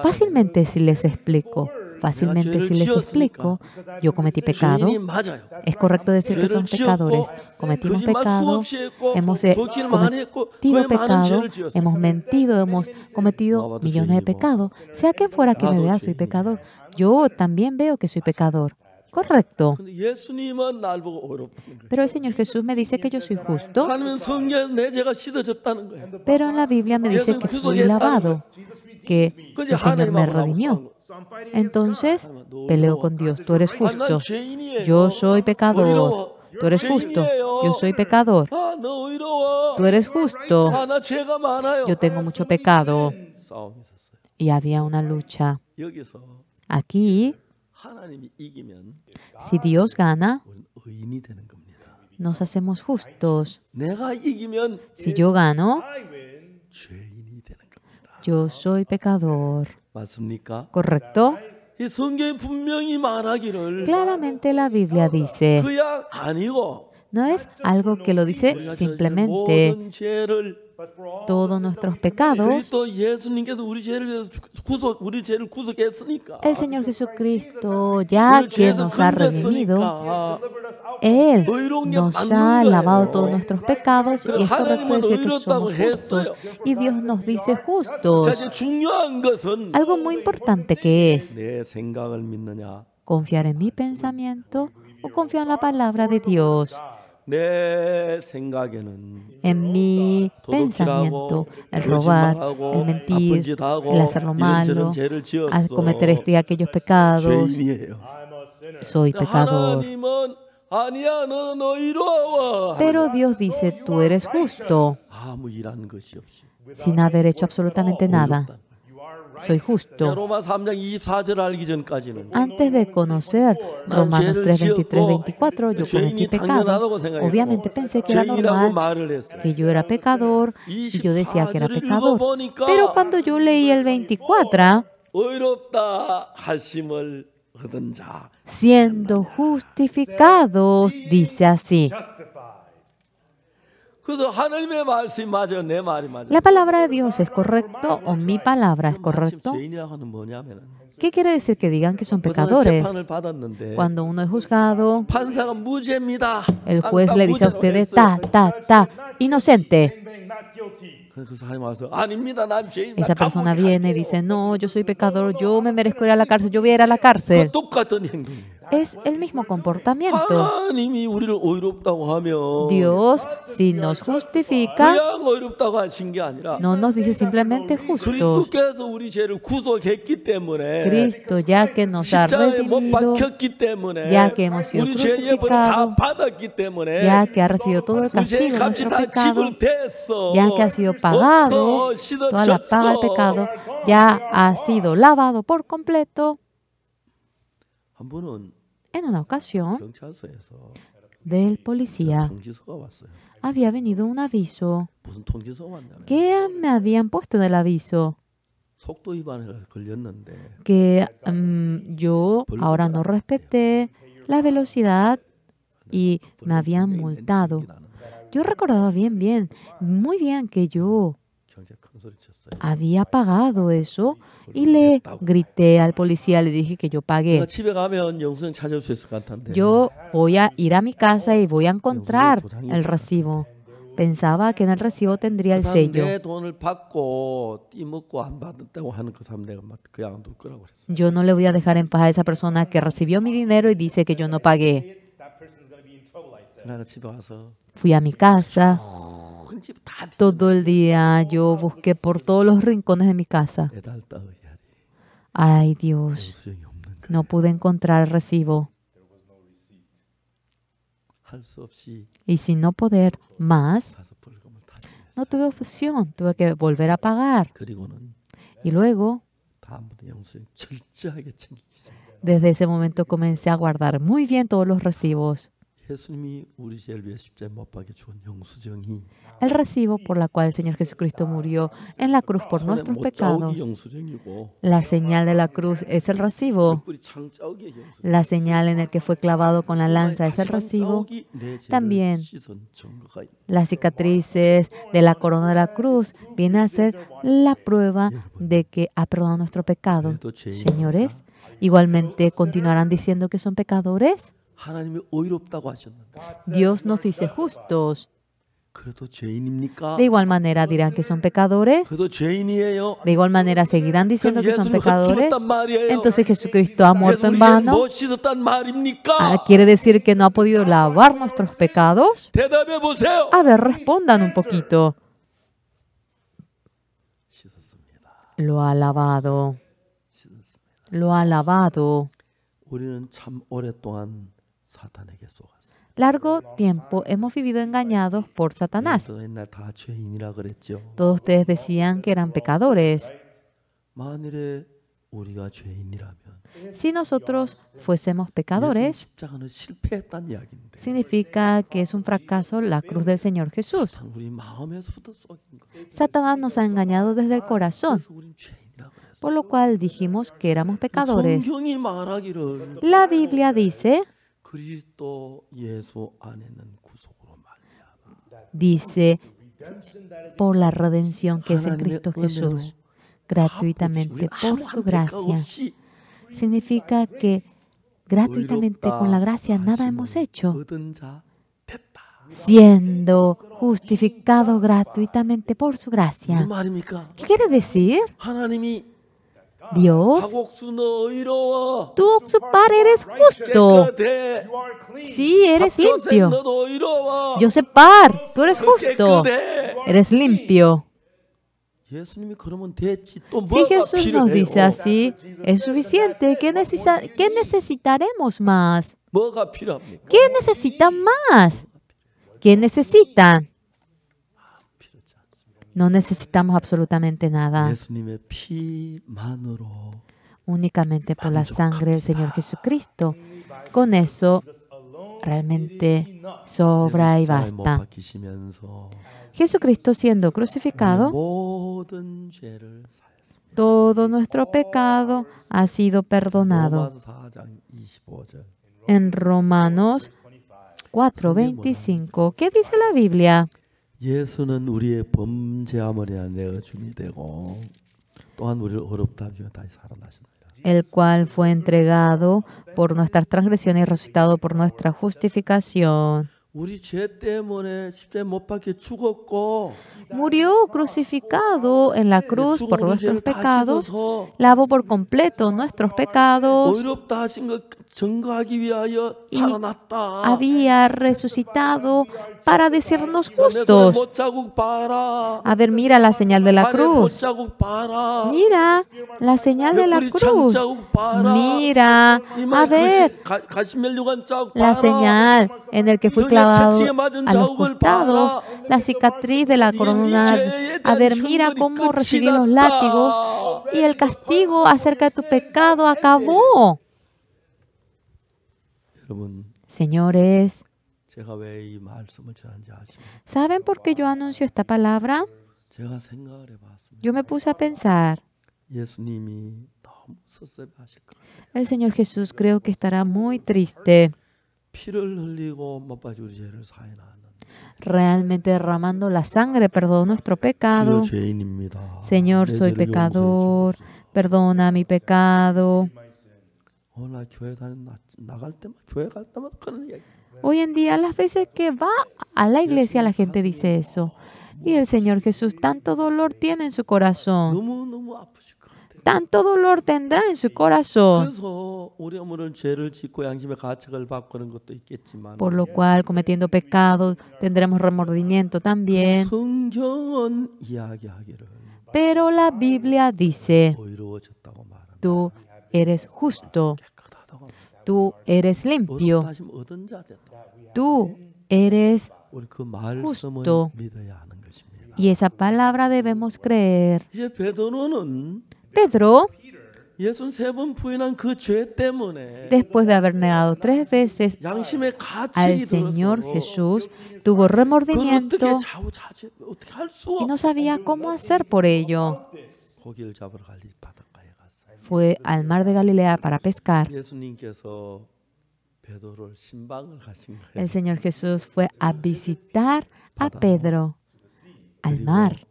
Fácilmente si les explico. Yo cometí pecado. Es correcto decir que somos pecadores. Cometimos pecado, hemos cometido pecado, hemos mentido, hemos cometido millones de pecados. Sea quien fuera que me vea, soy pecador. Yo también veo que soy pecador. Correcto. Pero el Señor Jesús me dice que yo soy justo. Pero en la Biblia me dice que soy lavado, que el Señor me redimió. Entonces, peleo con Dios. Tú eres justo. Yo soy pecador. Tú eres justo. Yo soy pecador. Tú eres justo. Yo tengo mucho pecado. Y había una lucha. Aquí, si Dios gana, nos hacemos justos. Si yo gano, yo soy pecador. ¿Correcto? Claramente la Biblia dice, no es algo que lo dice simplemente todos nuestros pecados. El Señor Jesucristo, ya que nos ha redimido, Él nos ha lavado todos nuestros pecados y es correcto decir que somos justos. Y Dios nos dice justos. Algo muy importante que es confiar en mi pensamiento o confiar en la palabra de Dios. En mi pensamiento, el robar, el mentir, el hacer lo malo, al cometer esto y aquellos pecados, soy pecador. Pero Dios dice, tú eres justo, sin haber hecho absolutamente nada. Soy justo. Antes de conocer Romanos 3, 23, 24, yo cometí pecado. Obviamente pensé que era normal, que yo era pecador y yo decía que era pecador. Pero cuando yo leí el 24, siendo justificados, dice así. ¿La palabra de Dios es correcto o mi palabra es correcto? ¿Qué quiere decir que digan que son pecadores? Cuando uno es juzgado, el juez le dice a ustedes, inocente. Esa persona viene y dice, no, yo soy pecador, yo me merezco ir a la cárcel, yo voy a ir a la cárcel. Es el mismo comportamiento. Dios, si nos justifica, no nos dice simplemente justos. Cristo, ya que nos ha redimido, ya que hemos sido crucificados, ya que ha recibido todo el castigo de nuestro pecado, ya que ha sido pagado, toda la paga del pecado, ya ha sido lavado por completo. En una ocasión, del policía había venido un aviso. ¿Qué me habían puesto en el aviso? Que yo ahora no respeté la velocidad y me habían multado. Yo recordaba muy bien que yo había pagado eso y le grité al policía, le dije que yo pagué. Yo voy a ir a mi casa y voy a encontrar el recibo. Pensaba que en el recibo tendría el sello. Yo no le voy a dejar en paz a esa persona que recibió mi dinero y dice que yo no pagué. Fui a mi casa. Todo el día yo busqué por todos los rincones de mi casa. Ay, Dios, no pude encontrar el recibo. Y sin no poder más, no tuve opción, tuve que volver a pagar. Y luego, desde ese momento comencé a guardar muy bien todos los recibos. El recibo por la cual el Señor Jesucristo murió en la cruz por nuestros pecados. La señal de la cruz es el recibo. La señal en el que fue clavado con la lanza es el recibo. También las cicatrices de la corona de la cruz vienen a ser la prueba de que ha perdonado nuestro pecado. Señores, igualmente continuarán diciendo que son pecadores. Dios nos dice justos. De igual manera dirán que son pecadores. De igual manera seguirán diciendo que son pecadores. Entonces Jesucristo ha muerto en vano. ¿Quiere decir que no ha podido lavar nuestros pecados? A ver, respondan un poquito. Lo ha lavado. Lo ha lavado. Largo tiempo hemos vivido engañados por Satanás. Todos ustedes decían que eran pecadores. Si nosotros fuésemos pecadores, significa que es un fracaso la cruz del Señor Jesús. Satanás nos ha engañado desde el corazón, por lo cual dijimos que éramos pecadores. La Biblia dice, por la redención que es en Cristo Jesús, gratuitamente por su gracia. Significa que gratuitamente con la gracia nada hemos hecho. Siendo justificado gratuitamente por su gracia. ¿Qué quiere decir? Dios, tú, Oxupar, eres justo. Sí, eres limpio. Yosepar, tú eres justo. Eres limpio. Si Jesús nos dice así, es suficiente. ¿Qué necesitaremos más? ¿Qué necesitan más? ¿Qué necesitan? No necesitamos absolutamente nada. Únicamente por la sangre del Señor Jesucristo. Con eso realmente sobra y basta. Jesucristo siendo crucificado, todo nuestro pecado ha sido perdonado. En Romanos 4:25, ¿qué dice la Biblia? 예수는 우리의 범죄함을 위한 내가 죽이 되고 또한 우리를 어렵다 하며 다시 살아나신다. El cual fue entregado por nuestras transgresiones y resucitado por nuestra justificación. Murió crucificado en la cruz por nuestros pecados, lavó por completo nuestros pecados y había resucitado para decirnos justos. A ver, mira la señal de la cruz. Mira la señal de la cruz. Mira, a ver, la señal en el que fui clavado a los costados, la cicatriz de la corona. A ver, mira cómo recibí los látigos y el castigo acerca de tu pecado acabó. Señores, ¿saben por qué yo anuncio esta palabra? Yo me puse a pensar. El Señor Jesús creo que estará muy triste. realmente derramando la sangre, perdonó nuestro pecado. Señor, soy pecador, perdona mi pecado. Hoy en día, las veces que va a la iglesia, la gente dice eso. Y el Señor Jesús tanto dolor tiene en su corazón. Tanto dolor tendrá en su corazón. Por lo cual, cometiendo pecados, tendremos remordimiento también. Pero la Biblia dice, tú eres justo, tú eres limpio, tú eres justo. Y esa palabra debemos creer. Pedro, después de haber negado 3 veces al Señor Jesús, tuvo remordimiento y no sabía cómo hacer por ello. Fue al mar de Galilea para pescar. El Señor Jesús fue a visitar a Pedro al mar.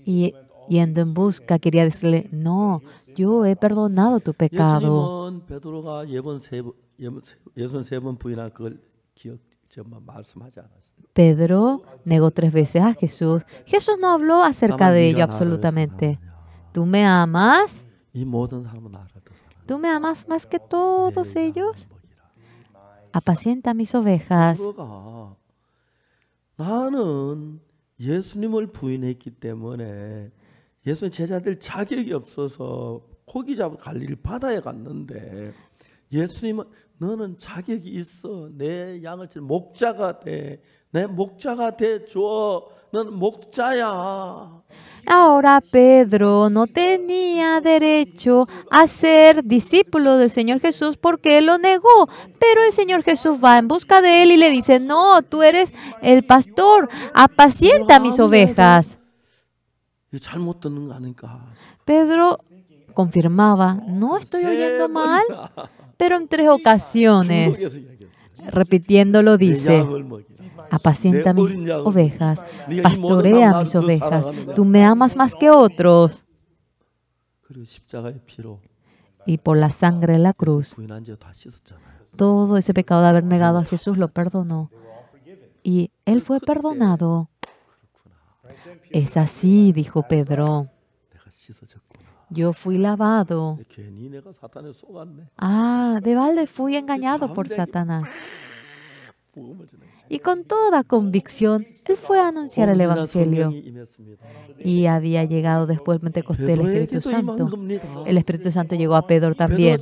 Y yendo en busca, quería decirle, no, yo he perdonado tu pecado. Pedro negó 3 veces a Jesús. Jesús no habló acerca de ello absolutamente. ¿Tú me amas? ¿Tú me amas más que todos ellos? Apacienta mis ovejas. 나는 예수님을 부인했기 때문에 예수님 제자들 자격이 없어서 고기 잡으러 갈릴 바다에 갔는데 예수님은 너는 자격이 있어. 내 양을 칠 목자가 돼. 내 목자가 돼 줘. 넌 목자야. Ahora Pedro no tenía derecho a ser discípulo del Señor Jesús porque él lo negó. Pero el Señor Jesús va en busca de él y le dice, no, tú eres el pastor, apacienta mis ovejas. Pedro confirmaba, no estoy oyendo mal, pero en 3 ocasiones, repitiéndolo, dice, apacienta mis ovejas, pastorea mis ovejas, tú me amas más que otros. Y por la sangre de la cruz, todo ese pecado de haber negado a Jesús lo perdonó. Y él fue perdonado. Es así, dijo Pedro. Yo fui lavado. De balde fui engañado por Satanás. Y con toda convicción, él fue a anunciar el Evangelio. Y había llegado después de Pentecostés el Espíritu Santo. El Espíritu Santo llegó a Pedro también.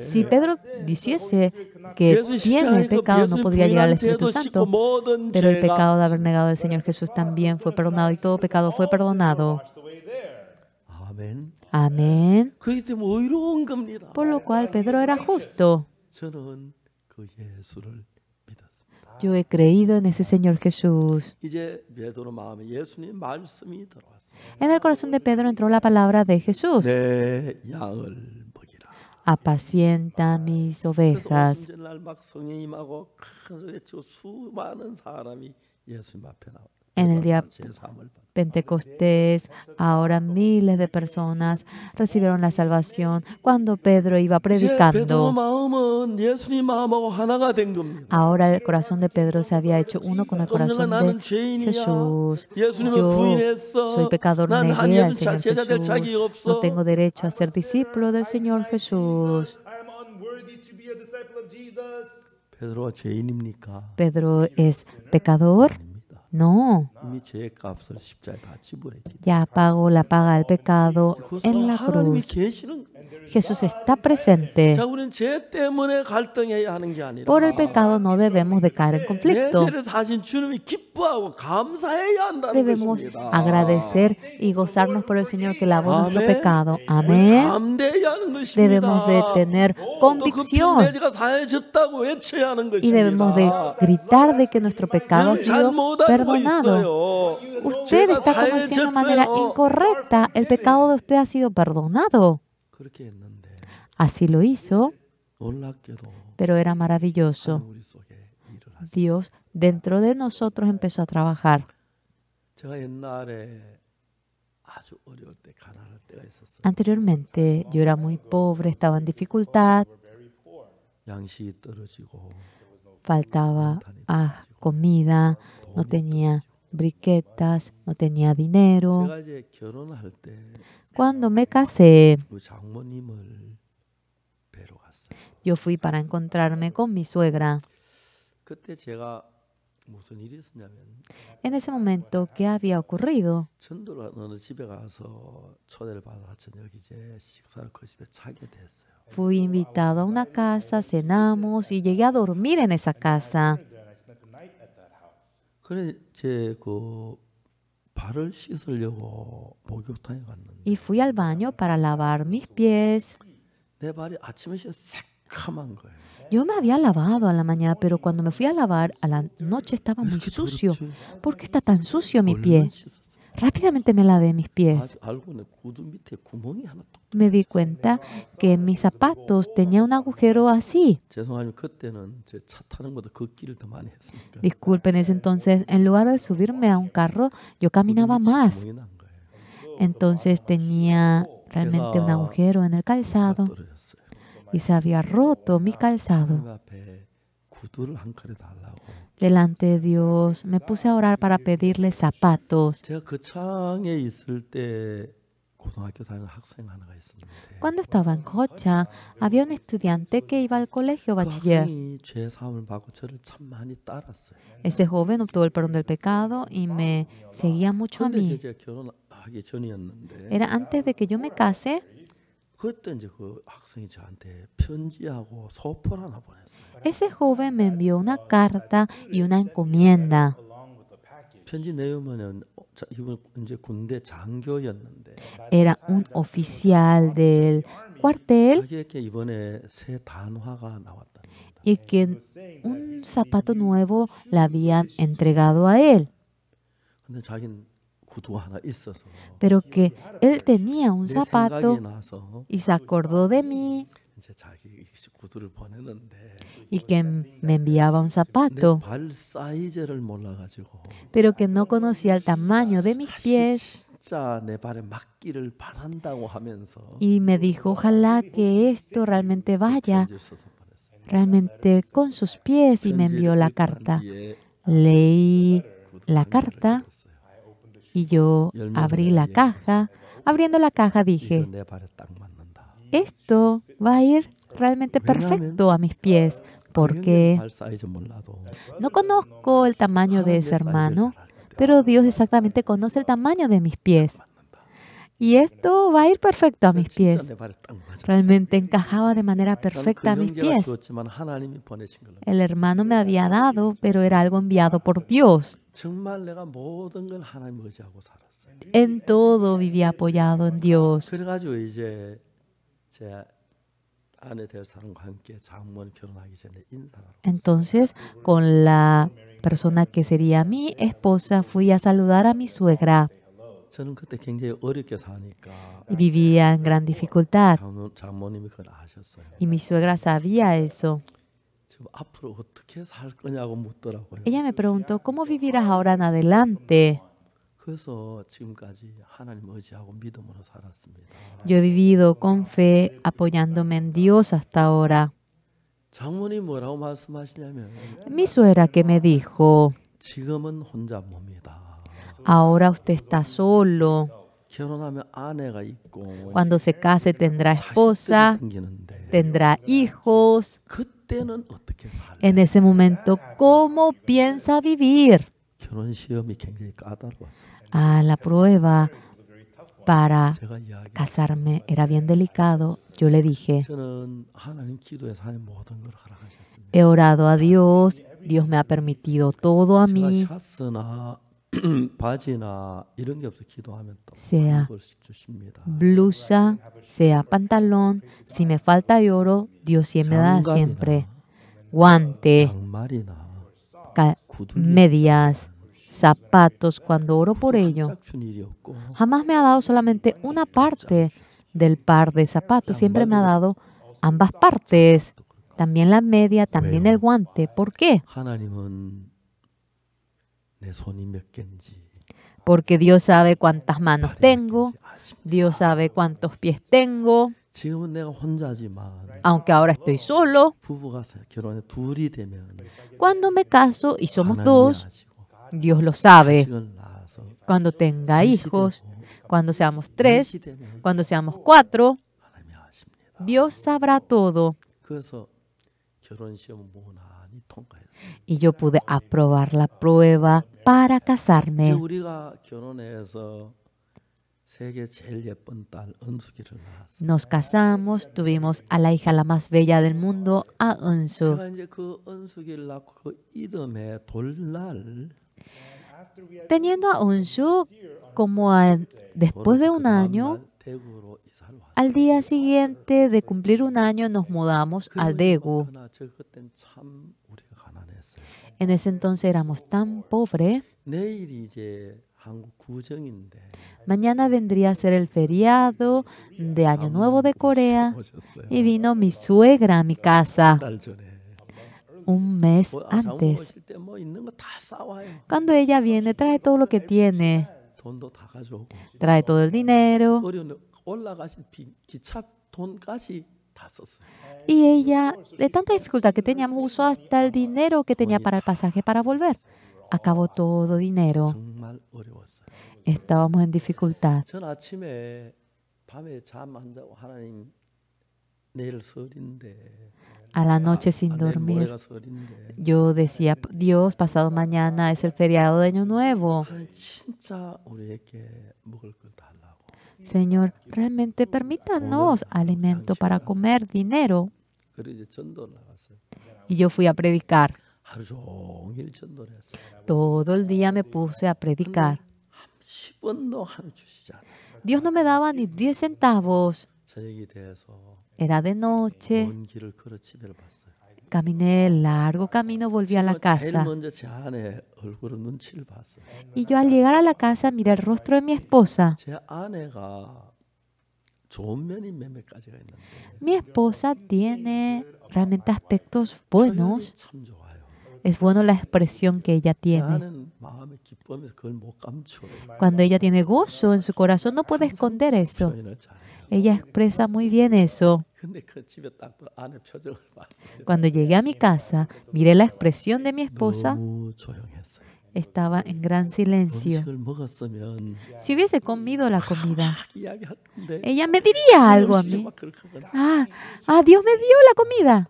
Si Pedro dijese que tiene pecado, no podría llegar al Espíritu Santo. Pero el pecado de haber negado al Señor Jesús también fue perdonado y todo pecado fue perdonado. Amén. Por lo cual Pedro era justo. Yo he creído en ese Señor Jesús. En el corazón de Pedro entró la palabra de Jesús. Apacienta mis ovejas. En el día Pentecostés, ahora miles de personas recibieron la salvación cuando Pedro iba predicando. Ahora el corazón de Pedro se había hecho uno con el corazón de Jesús. Yo soy pecador, negué al Señor Jesús. No tengo derecho a ser discípulo del Señor Jesús. ¿Pedro es pecador? No. Ya pagó la paga del pecado en la cruz. Jesús está presente. Por el pecado no debemos de caer en conflicto. Debemos agradecer y gozarnos por el Señor que lavó nuestro pecado. Amén. Debemos de tener convicción y debemos de gritar de que nuestro pecado ha sido perdonado. Usted está conociendo de manera incorrecta. El pecado de usted ha sido perdonado. Así lo hizo, pero era maravilloso. Dios dentro de nosotros empezó a trabajar. Anteriormente yo era muy pobre, estaba en dificultad, faltaba comida, no tenía briquetas, no tenía dinero. Cuando me casé, yo fui para encontrarme con mi suegra. En ese momento, ¿qué había ocurrido? Fui invitado a una casa, cenamos y llegué a dormir en esa casa. Y fui al baño para lavar mis pies. Yo me había lavado a la mañana, pero cuando me fui a lavar, a la noche estaba muy sucio. ¿Por qué está tan sucio mi pie? Rápidamente me lavé mis pies. Me di cuenta que en mis zapatos tenía un agujero así. Disculpen, en ese entonces, en lugar de subirme a un carro, yo caminaba más. Entonces tenía realmente un agujero en el calzado y se había roto mi calzado. Delante de Dios me puse a orar para pedirle zapatos. Cuando estaba en Gochang, había un estudiante que iba al colegio bachiller. Este joven obtuvo el perdón del pecado y me seguía mucho a mí. Era antes de que yo me case. Ese joven me envió una carta y una encomienda. Era un oficial del cuartel y que un zapato nuevo le habían entregado a él. Pero que él tenía un zapato y se acordó de mí y que me enviaba un zapato, pero que no conocía el tamaño de mis pies. Y me dijo, ojalá que esto realmente vaya realmente con sus pies, y me envió la carta. Leí la carta y yo abrí la caja. Abriendo la caja dije, esto va a ir realmente perfecto a mis pies, porque no conozco el tamaño de ese hermano, pero Dios exactamente conoce el tamaño de mis pies. Y esto va a ir perfecto a mis pies. Realmente encajaba de manera perfecta a mis pies. El hermano me había dado, pero era algo enviado por Dios. En todo vivía apoyado en Dios. Entonces, con la persona que sería mi esposa, fui a saludar a mi suegra. Y vivía en gran dificultad. Y mi suegra sabía eso. Ella me preguntó, ¿cómo vivirás ahora en adelante? Yo he vivido con fe, apoyándome en Dios hasta ahora. Mi suegra que me dijo, ahora usted está solo. Cuando se case tendrá esposa, tendrá hijos. En ese momento, ¿cómo piensa vivir? La prueba para casarme era bien delicado. Yo le dije, he orado a Dios, Dios me ha permitido todo a mí. Sea blusa, sea pantalón, si me falta oro, Dios siempre me da siempre. Guante, medias, zapatos, cuando oro por ello. Jamás me ha dado solamente una parte del par de zapatos. Siempre me ha dado ambas partes. También la media, también el guante. ¿Por qué? Porque Dios sabe cuántas manos tengo. Dios sabe cuántos pies tengo. Aunque ahora estoy solo. Cuando me caso y somos dos, Dios lo sabe. Cuando tenga hijos, cuando seamos 3, cuando seamos 4, Dios sabrá todo. Y yo pude aprobar la prueba para casarme. Nos casamos, tuvimos a la hija la más bella del mundo, a Unsu. Teniendo a Unsu, después de un año, al día siguiente de cumplir un año, nos mudamos a Daegu. En ese entonces éramos tan pobres. Mañana vendría a ser el feriado de Año Nuevo de Corea y vino mi suegra a mi casa un mes antes. Cuando ella viene, trae todo lo que tiene. Trae todo el dinero. Y ella, de tanta dificultad que teníamos, usó hasta el dinero que tenía para el pasaje para volver. Acabó todo dinero. Estábamos en dificultad. A la noche sin dormir, yo decía, Dios, pasado mañana es el feriado de Año Nuevo. Señor, realmente permítanos alimento para comer, dinero. Y yo fui a predicar. Todo el día me puse a predicar. Dios no me daba ni 10 centavos. Era de noche. Caminé el largo camino, volví a la casa. Y yo al llegar a la casa miré el rostro de mi esposa. Mi esposa tiene realmente aspectos buenos. Es bueno la expresión que ella tiene. Cuando ella tiene gozo en su corazón, no puede esconder eso. Ella expresa muy bien eso. Cuando llegué a mi casa, miré la expresión de mi esposa. Estaba en gran silencio. Si hubiese comido la comida, ella me diría algo a mí. Dios me dio la comida.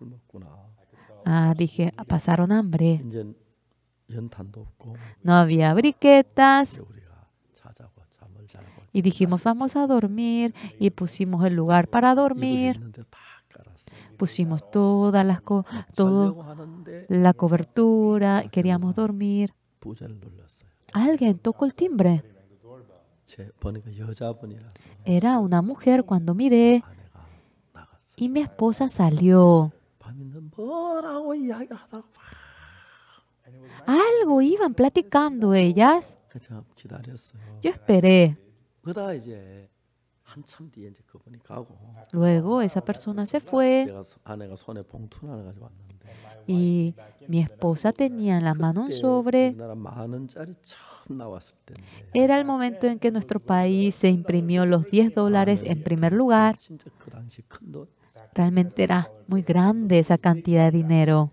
Dije, pasaron hambre. No había briquetas. Y dijimos, vamos a dormir. Y pusimos el lugar para dormir. Pusimos toda la cobertura. Queríamos dormir. Alguien tocó el timbre. Era una mujer cuando miré. Y mi esposa salió. Algo iban platicando ellas. Yo esperé. Luego esa persona se fue y mi esposa tenía en la mano un sobre. Era el momento en que en nuestro país se imprimió los $10 en primer lugar. Realmente era muy grande esa cantidad de dinero.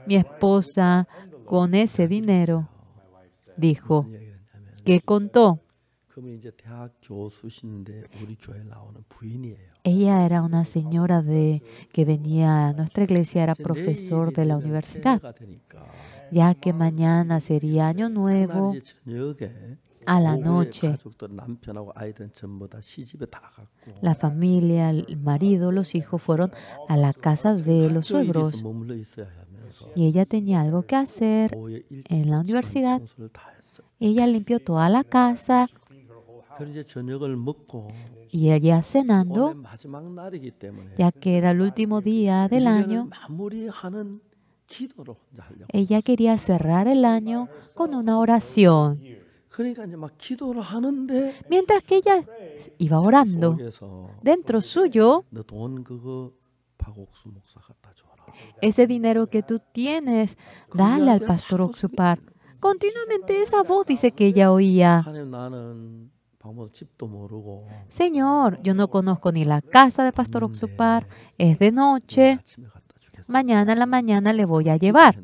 Mi esposa, con ese dinero, dijo, ¿qué contó? Ella era una señora que venía a nuestra iglesia, era profesor de la universidad. Ya que mañana sería Año Nuevo, a la noche, la familia, el marido, los hijos fueron a la casa de los suegros. Y ella tenía algo que hacer en la universidad. Ella limpió toda la casa. Y ella cenando, ya que era el último día del año, ella quería cerrar el año con una oración. Mientras que ella iba orando, dentro suyo, ese dinero que tú tienes, dale al pastor Oxupar. Continuamente esa voz dice que ella oía: Señor, yo no conozco ni la casa del pastor Oxupar, es de noche, mañana en la mañana le voy a llevar.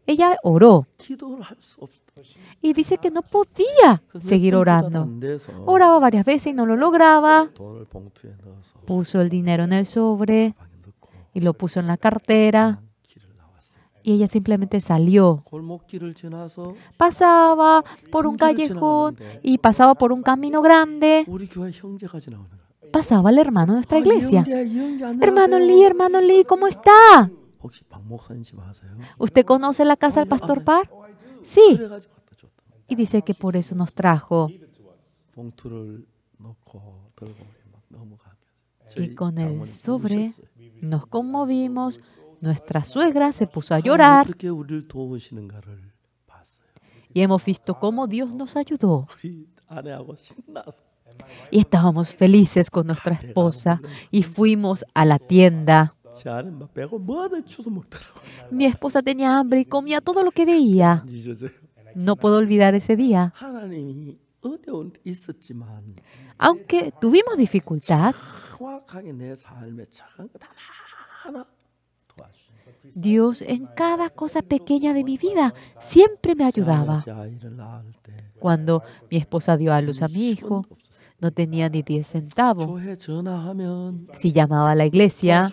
Ella oró y dice que no podía seguir orando. Oraba varias veces y no lo lograba. Puso el dinero en el sobre y lo puso en la cartera. Y ella simplemente salió. Pasaba por un callejón y pasaba por un camino grande. Pasaba el hermano de nuestra iglesia. Hermano Lee, ¿cómo está? ¿Usted conoce la casa del pastor Park? Sí. Y dice que por eso nos trajo. Y con el sobre nos conmovimos. Nuestra suegra se puso a llorar. Y hemos visto cómo Dios nos ayudó. Y estábamos felices con nuestra esposa y fuimos a la tienda. Mi esposa tenía hambre y comía todo lo que veía. No puedo olvidar ese día. Aunque tuvimos dificultad, Dios en cada cosa pequeña de mi vida siempre me ayudaba. Cuando mi esposa dio a luz a mi hijo, no tenía ni 10 centavos. Si llamaba a la iglesia,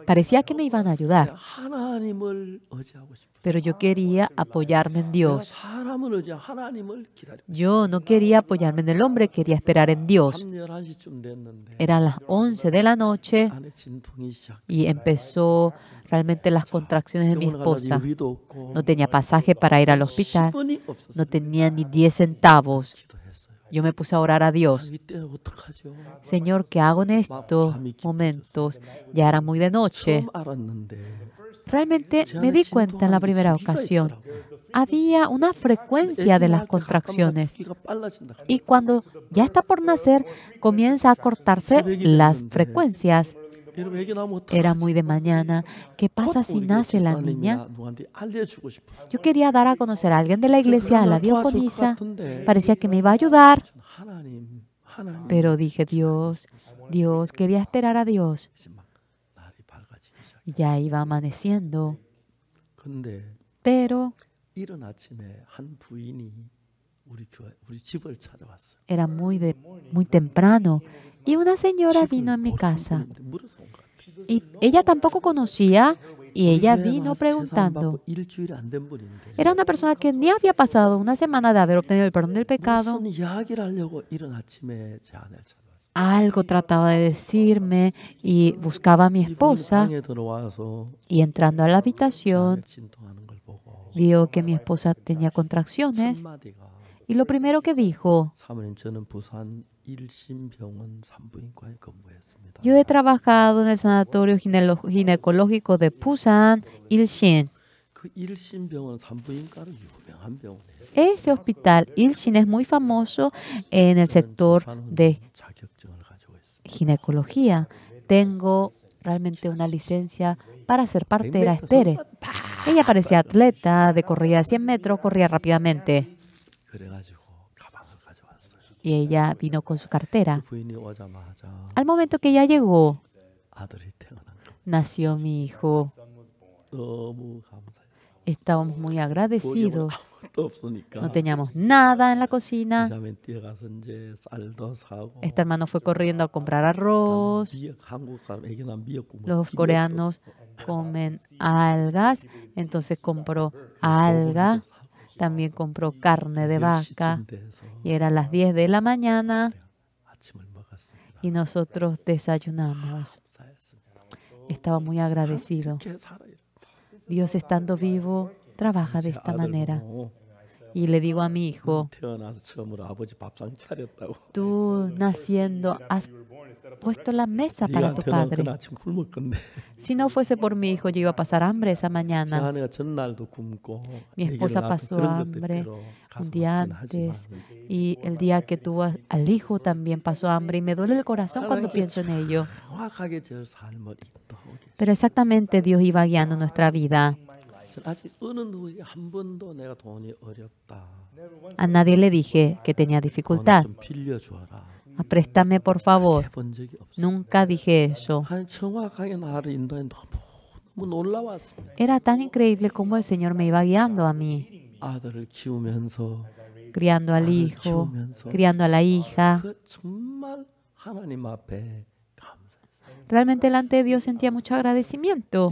parecía que me iban a ayudar. Pero yo quería apoyarme en Dios. Yo no quería apoyarme en el hombre, quería esperar en Dios. Eran las 11 de la noche y empezó realmente las contracciones de mi esposa. No tenía pasaje para ir al hospital. No tenía ni 10 centavos. Yo me puse a orar a Dios. Señor, ¿qué hago en estos momentos? Ya era muy de noche. Realmente me di cuenta en la primera ocasión. Había una frecuencia de las contracciones. Y cuando ya está por nacer, comienza a cortarse las frecuencias. Era muy de mañana. ¿Qué pasa si nace la niña? Yo quería dar a conocer a alguien de la iglesia, a la diaconisa. Parecía que me iba a ayudar. Pero dije, Dios, quería esperar a Dios. Y ya iba amaneciendo. Pero era muy temprano. Y una señora vino a mi casa. Y ella tampoco conocía y ella vino preguntando. Era una persona que ni había pasado una semana de haber obtenido el perdón del pecado. Algo trataba de decirme y buscaba a mi esposa. Y entrando a la habitación, vio que mi esposa tenía contracciones. Y lo primero que dijo: yo he trabajado en el sanatorio ginecológico de Busan, Ilshin. Ese hospital, Ilshin, es muy famoso en el sector de ginecología. Tengo realmente una licencia para ser partera. Espere. Ella parecía atleta de corrida de 100 metros, corría rápidamente. Y ella vino con su cartera. Al momento que ella llegó, nació mi hijo. Estábamos muy agradecidos. No teníamos nada en la cocina. Este hermano fue corriendo a comprar arroz. Los coreanos comen algas, entonces compró alga. También compró carne de vaca. Y eran las 10 de la mañana y nosotros desayunamos. Estaba muy agradecido. Dios, estando vivo, trabaja de esta manera. y le digo a mi hijo, tú naciendo has puesto la mesa para tu padre. Si no fuese por mi hijo, yo iba a pasar hambre esa mañana. Mi esposa pasó hambre un día antes y el día que tuvo al hijo también pasó hambre y me duele el corazón cuando pienso en ello. Pero exactamente Dios iba guiando nuestra vida. A nadie le dije que tenía dificultad. Préstame, por favor. Nunca dije eso. Era tan increíble como el Señor me iba guiando a mí. Criando al hijo, criando a la hija. Realmente delante de Dios sentía mucho agradecimiento.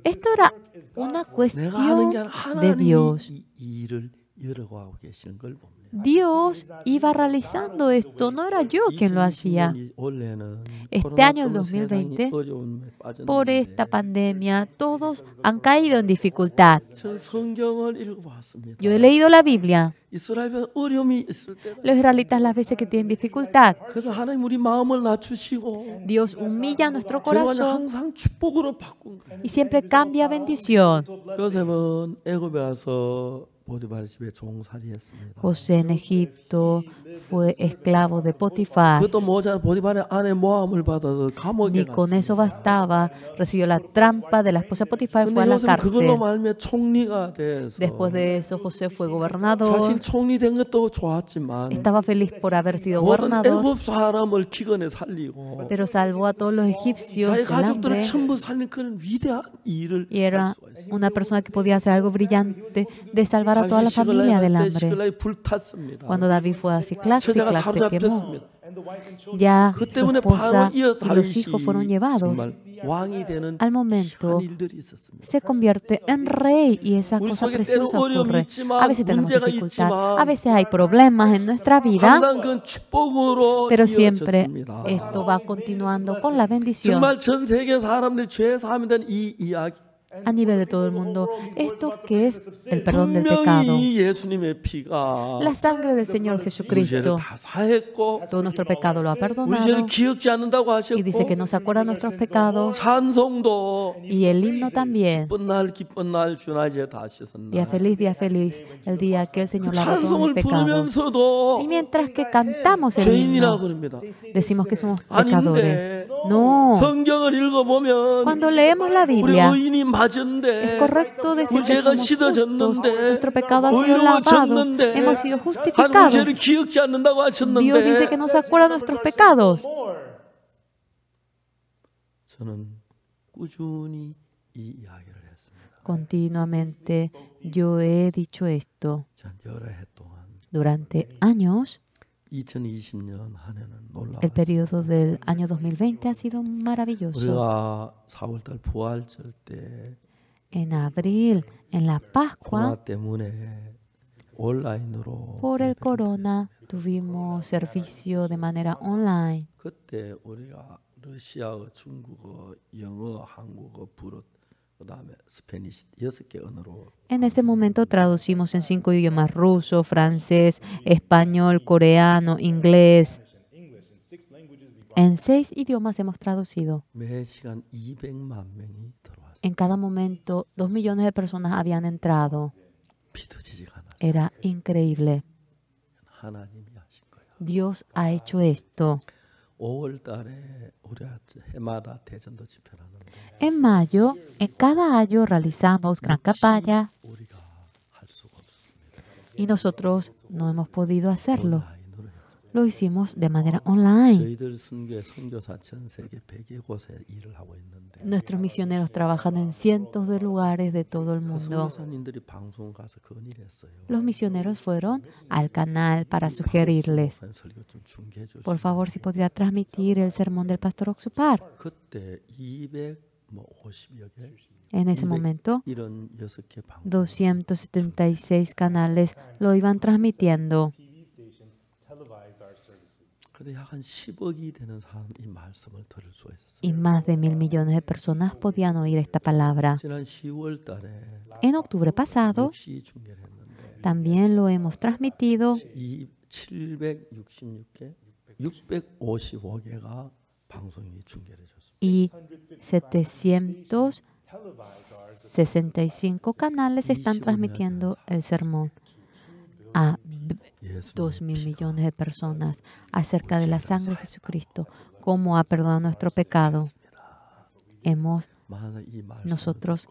Esto era una cuestión de Dios. Dios iba realizando esto, no era yo quien lo hacía. Este año, el 2020, por esta pandemia, todos han caído en dificultad. Yo he leído la Biblia. Los israelitas las veces que tienen dificultad, Dios humilla nuestro corazón y siempre cambia bendición. José en Egipto fue esclavo de Potifar. Ni con eso bastaba. Recibió la trampa de la esposa de Potifar y fue a la cárcel. Después de eso, José fue gobernador. Estaba feliz por haber sido gobernador, pero salvó a todos los egipcios del hambre. Y era una persona que podía hacer algo brillante de salvar a toda la familia del hambre. Cuando David fue a Ziklag, Ziklag se quemó. Ya su esposa y los hijos fueron llevados. Al momento se convierte en rey y esa cosa preciosa ocurre. A veces tenemos dificultad, a veces hay problemas en nuestra vida, pero siempre esto va continuando con la bendición. A nivel de todo el mundo, esto que es el perdón del pecado. La sangre del Señor Jesucristo, todo nuestro pecado lo ha perdonado y dice que no se acuerda de nuestros pecados. Y el himno también. Día feliz, el día que el Señor lava todos mis pecados. Y mientras que cantamos el himno, decimos que somos pecadores. No. Cuando leemos la Biblia, es correcto decir que somos justos. Nuestro pecado ha sido lavado. Hemos sido justificados. Dios dice que no se acuerda de nuestros pecados. Continuamente yo he dicho esto. Durante años, el periodo del año 2020 ha sido maravilloso. En abril, en la Pascua, por el corona, tuvimos servicio de manera online. En ese momento traducimos en 5 idiomas: ruso, francés, español, coreano, inglés. En 6 idiomas hemos traducido. En cada momento, 2 millones de personas habían entrado. Era increíble. Dios ha hecho esto. En mayo, en cada año realizamos gran campaña y nosotros no hemos podido hacerlo. Lo hicimos de manera online. Nuestros misioneros trabajan en cientos de lugares de todo el mundo. Los misioneros fueron al canal para sugerirles: por favor, si podría transmitir el sermón del pastor Oxupar. En ese momento, 276 canales lo iban transmitiendo. Y más de 1.000 millones de personas podían oír esta palabra. En octubre pasado, también lo hemos transmitido. 765 canales están transmitiendo el sermón a 2.000 millones de personas acerca de la sangre de Jesucristo, cómo ha perdonado nuestro pecado. Hemos nosotros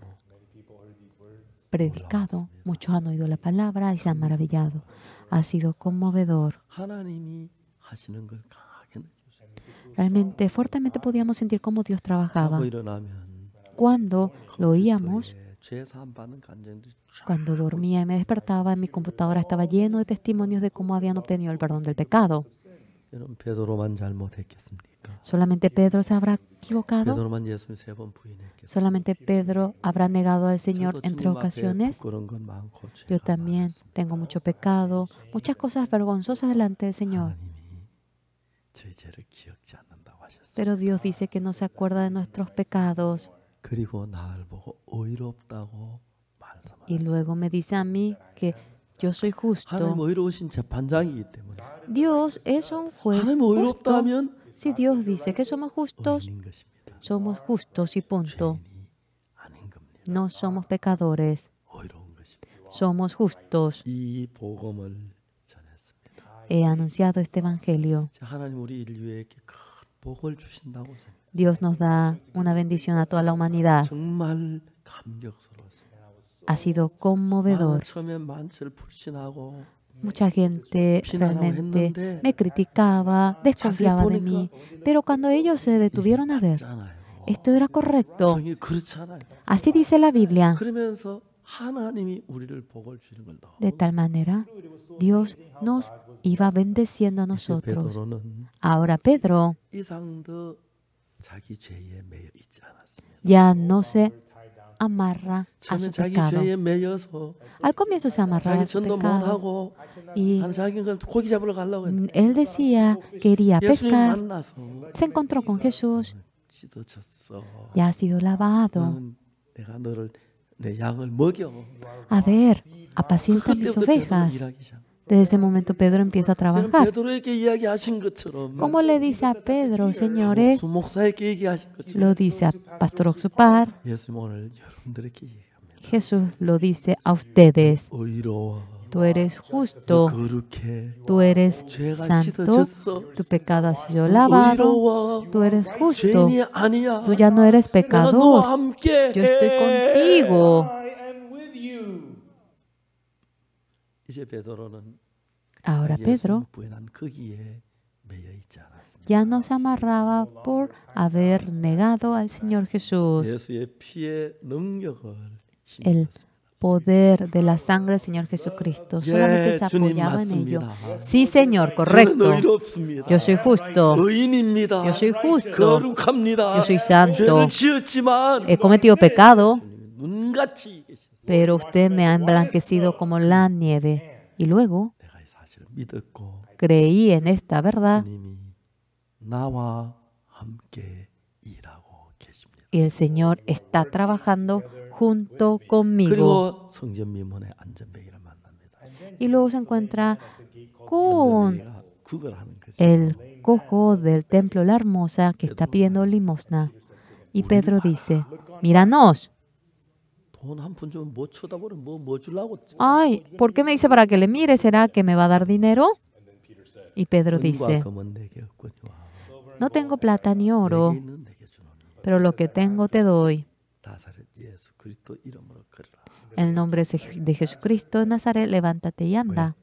predicado, muchos han oído la palabra y se han maravillado. Ha sido conmovedor. Realmente, fuertemente podíamos sentir cómo Dios trabajaba. Cuando lo oíamos, cuando dormía y me despertaba, en mi computadora estaba lleno de testimonios de cómo habían obtenido el perdón del pecado. ¿Solamente Pedro se habrá equivocado? ¿Solamente Pedro habrá negado al Señor en 3 ocasiones? Yo también tengo mucho pecado, muchas cosas vergonzosas delante del Señor. Pero Dios dice que no se acuerda de nuestros pecados. Y luego me dice a mí que yo soy justo. Dios es un juez justo. Si Dios dice que somos justos y punto. No somos pecadores. Somos justos. He anunciado este evangelio. Dios nos da una bendición a toda la humanidad. Ha sido conmovedor. Mucha gente realmente me criticaba, desconfiaba de mí. Pero cuando ellos se detuvieron a ver, esto era correcto. Así dice la Biblia. De tal manera, Dios nos iba bendeciendo a nosotros. Ahora Pedro ya no se amarra a su pecado. Al comienzo se amarraba a su pecado y él decía que quería pescar. Se encontró con Jesús. Ya ha sido lavado. A ver, apacienta mis ovejas. Desde ese momento Pedro empieza a trabajar. ¿Cómo le dice a Pedro, señores? Lo dice a Pastor Oxupar. Jesús lo dice a ustedes. Tú eres justo, tú eres santo, tu pecado ha sido lavado, tú eres justo, tú ya no eres pecador, yo estoy contigo. Ahora Pedro ya no se amarraba por haber negado al Señor Jesús. El poder de la sangre del Señor Jesucristo solamente se apoyaba en ello. Sí, Señor, correcto. Yo soy justo. Yo soy justo. Yo soy santo. He cometido pecado, pero usted me ha emblanquecido como la nieve. Y luego creí en esta verdad. Y el Señor está trabajando junto conmigo. Y luego se encuentra con el cojo del templo La Hermosa que está pidiendo limosna. Y Pedro dice, míranos. Ay, ¿por qué me dice para que le mire? ¿Será que me va a dar dinero? Y Pedro dice, no tengo plata ni oro, pero lo que tengo te doy. En el nombre de Jesucristo de Nazaret, levántate y anda.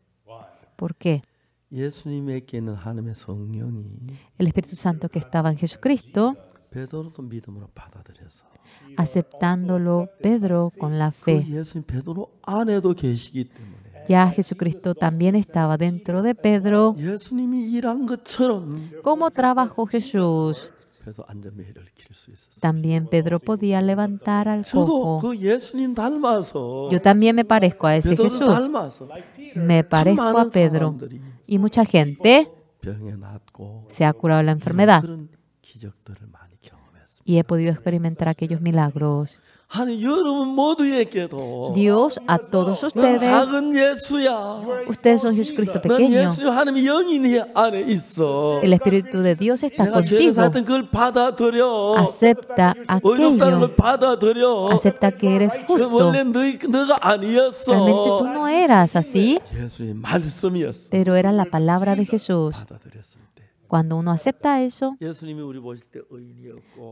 ¿Por qué? El Espíritu Santo que estaba en Jesucristo, aceptándolo Pedro con la fe. Ya Jesucristo también estaba dentro de Pedro. ¿Cómo trabajó Jesús? También Pedro podía levantar al cojo. Yo también me parezco a ese Jesús. Me parezco a Pedro. Y mucha gente se ha curado la enfermedad. Y he podido experimentar aquellos milagros. Dios, a todos ustedes, ustedes son Jesucristo pequeño. El Espíritu de Dios está contigo. Acepta aquello. Acepta que eres justo. Realmente tú no eras así, pero era la palabra de Jesús. Cuando uno acepta eso,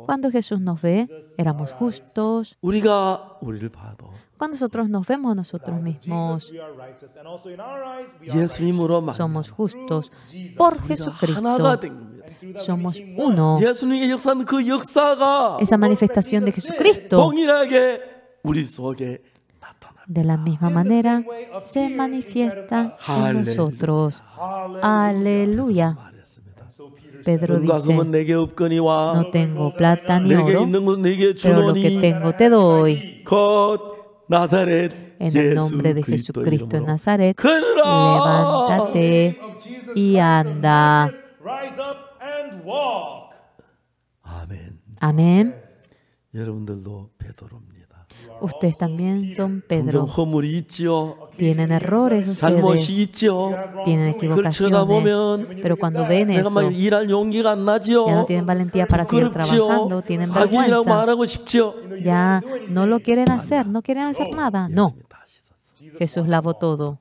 cuando Jesús nos ve, éramos justos. Cuando nosotros nos vemos a nosotros mismos, somos justos por Jesucristo. Somos uno. Esa manifestación de Jesucristo, de la misma manera, se manifiesta en nosotros. Aleluya. Pedro dice, no tengo plata ni oro, pero lo que tengo te doy. En el nombre de Jesucristo de Nazaret, levántate y anda. Amén. Ustedes también son Pedro. Tienen errores ustedes, tienen equivocaciones, pero cuando ven eso, ya no tienen valentía para seguir trabajando, tienen vergüenza. Ya no lo quieren hacer, no quieren hacer nada. No. Jesús lavó todo.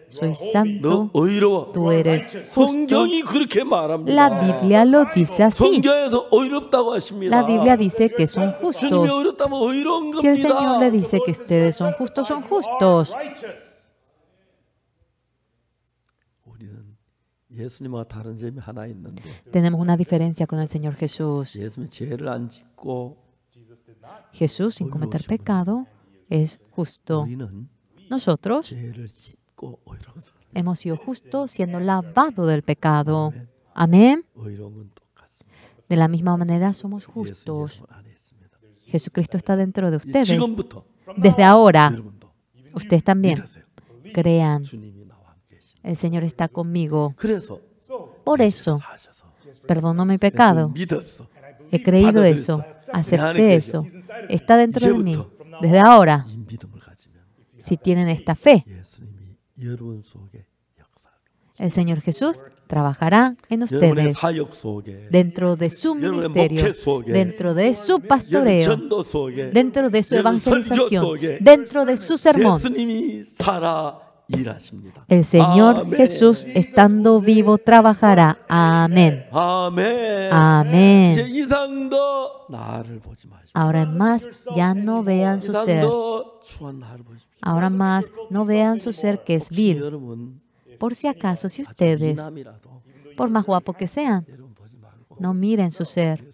Soy santo, tú eres justo. La Biblia lo dice así. La Biblia dice que son justos. Si el Señor le dice que ustedes son justos, son justos. Tenemos una diferencia con el Señor Jesús. Jesús, sin cometer pecado, es justo. Nosotros hemos sido justos siendo lavados del pecado. Amén. De la misma manera somos justos. Jesucristo está dentro de ustedes. Desde ahora, ustedes también crean. El Señor está conmigo. Por eso, perdono mi pecado. He creído eso. Acepté eso. Está dentro de mí. Desde ahora, si tienen esta fe, el Señor Jesús trabajará en ustedes, dentro de su ministerio, dentro de su pastoreo, dentro de su evangelización, dentro de su sermón. El Señor Jesús, estando vivo, trabajará. Amén. Amén. Ahora en más, ya no vean su ser. Ahora más, no vean su ser que es vil. Por si acaso, si ustedes, por más guapos que sean, no miren su ser.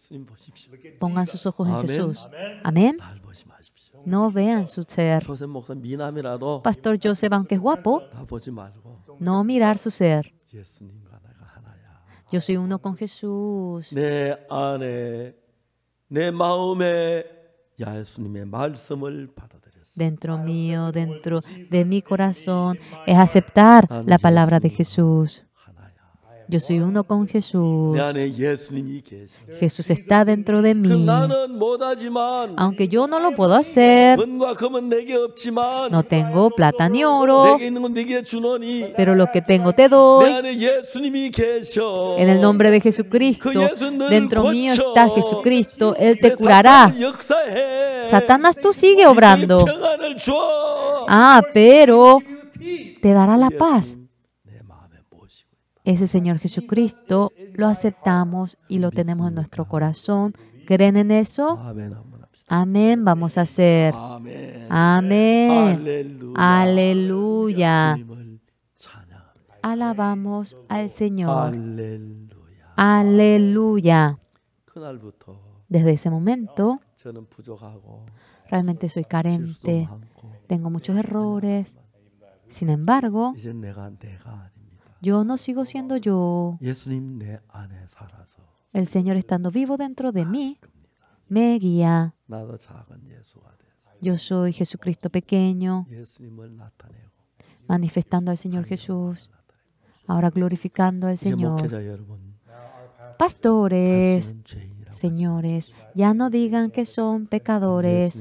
Pongan sus ojos en Jesús. Amén. No vean su ser. Pastor Joseph, aunque es guapo, no mirar su ser. Yo soy uno con Jesús. Dentro mío, dentro de mi corazón, es aceptar la palabra de Jesús. Yo soy uno con Jesús. Jesús está dentro de mí. Aunque yo no lo puedo hacer, no tengo plata ni oro, pero lo que tengo te doy. En el nombre de Jesucristo, dentro mío está Jesucristo. Él te curará. Satanás, tú sigue obrando. Pero te dará la paz. Ese Señor Jesucristo lo aceptamos y lo tenemos en nuestro corazón. ¿Creen en eso? Amén. Vamos a hacer. Amén. Aleluya. Alabamos al Señor. Aleluya. Desde ese momento, realmente soy carente. Tengo muchos errores. Sin embargo, yo no sigo siendo yo. El Señor, estando vivo dentro de mí, me guía. Yo soy Jesucristo pequeño, manifestando al Señor Jesús Ahora glorificando al Señor. Pastores, señores, ya no digan que son pecadores.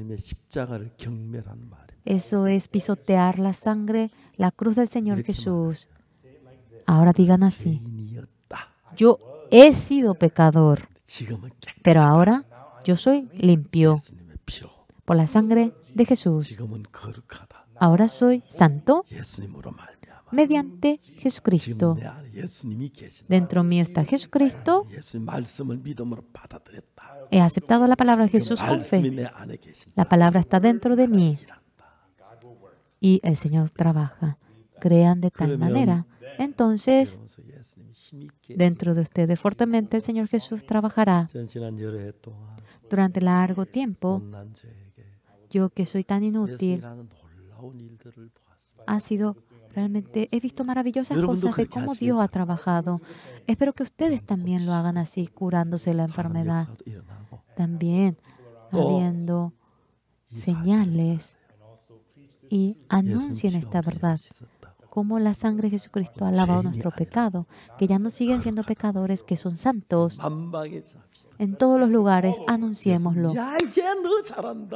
Eso es pisotear la sangre, la cruz del Señor Jesús. Ahora digan así: yo he sido pecador, pero ahora yo soy limpio por la sangre de Jesús. Ahora soy santo mediante Jesucristo. Dentro mío está Jesucristo. He aceptado la palabra de Jesús con fe. La palabra está dentro de mí. Y el Señor trabaja. Crean de tal manera. Entonces, dentro de ustedes fuertemente el Señor Jesús trabajará. Durante largo tiempo, yo que soy tan inútil, he visto maravillosas cosas de cómo Dios ha trabajado. Espero que ustedes también lo hagan así, curándose la enfermedad. También habiendo señales y anuncien esta verdad. Cómo la sangre de Jesucristo ha lavado nuestro pecado, que ya no siguen siendo pecadores, que son santos. En todos los lugares, anunciémoslo.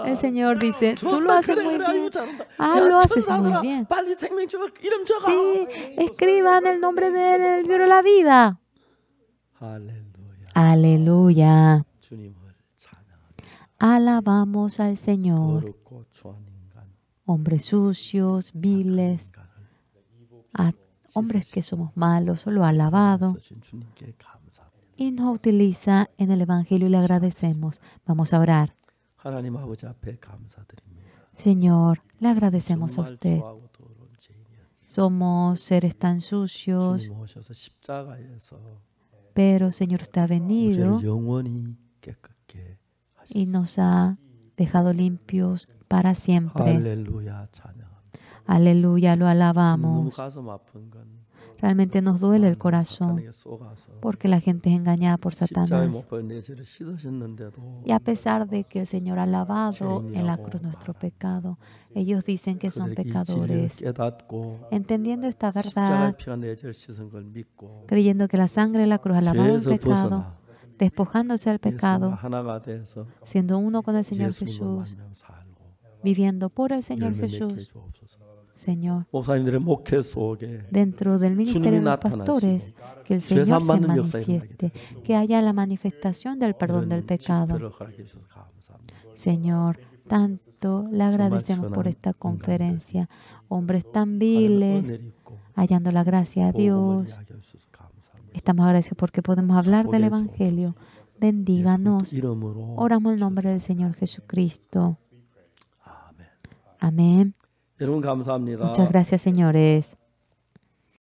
El Señor dice: tú lo haces muy bien. Lo haces muy bien. Sí, escriban el nombre de él en el libro de la vida. Aleluya. Alabamos al Señor. Hombres sucios, viles, hombres que somos malos, lo ha alabado y nos utiliza en el Evangelio y le agradecemos. Vamos a orar. Señor, le agradecemos a usted. Somos seres tan sucios, pero Señor, usted ha venido y nos ha dejado limpios para siempre. Aleluya, lo alabamos. Realmente nos duele el corazón porque la gente es engañada por Satanás. Y a pesar de que el Señor ha lavado en la cruz nuestro pecado, ellos dicen que son pecadores. Entendiendo esta verdad, creyendo que la sangre de la cruz ha lavado el pecado, despojándose del pecado, siendo uno con el Señor Jesús, viviendo por el Señor Jesús. Señor, dentro del ministerio de los pastores, que el Señor se manifieste, que haya la manifestación del perdón del pecado. Señor, tanto le agradecemos por esta conferencia. Hombres tan viles, hallando la gracia a Dios. Estamos agradecidos porque podemos hablar del Evangelio. Bendíganos. Oramos en el nombre del Señor Jesucristo. Amén. Muchas gracias, señores.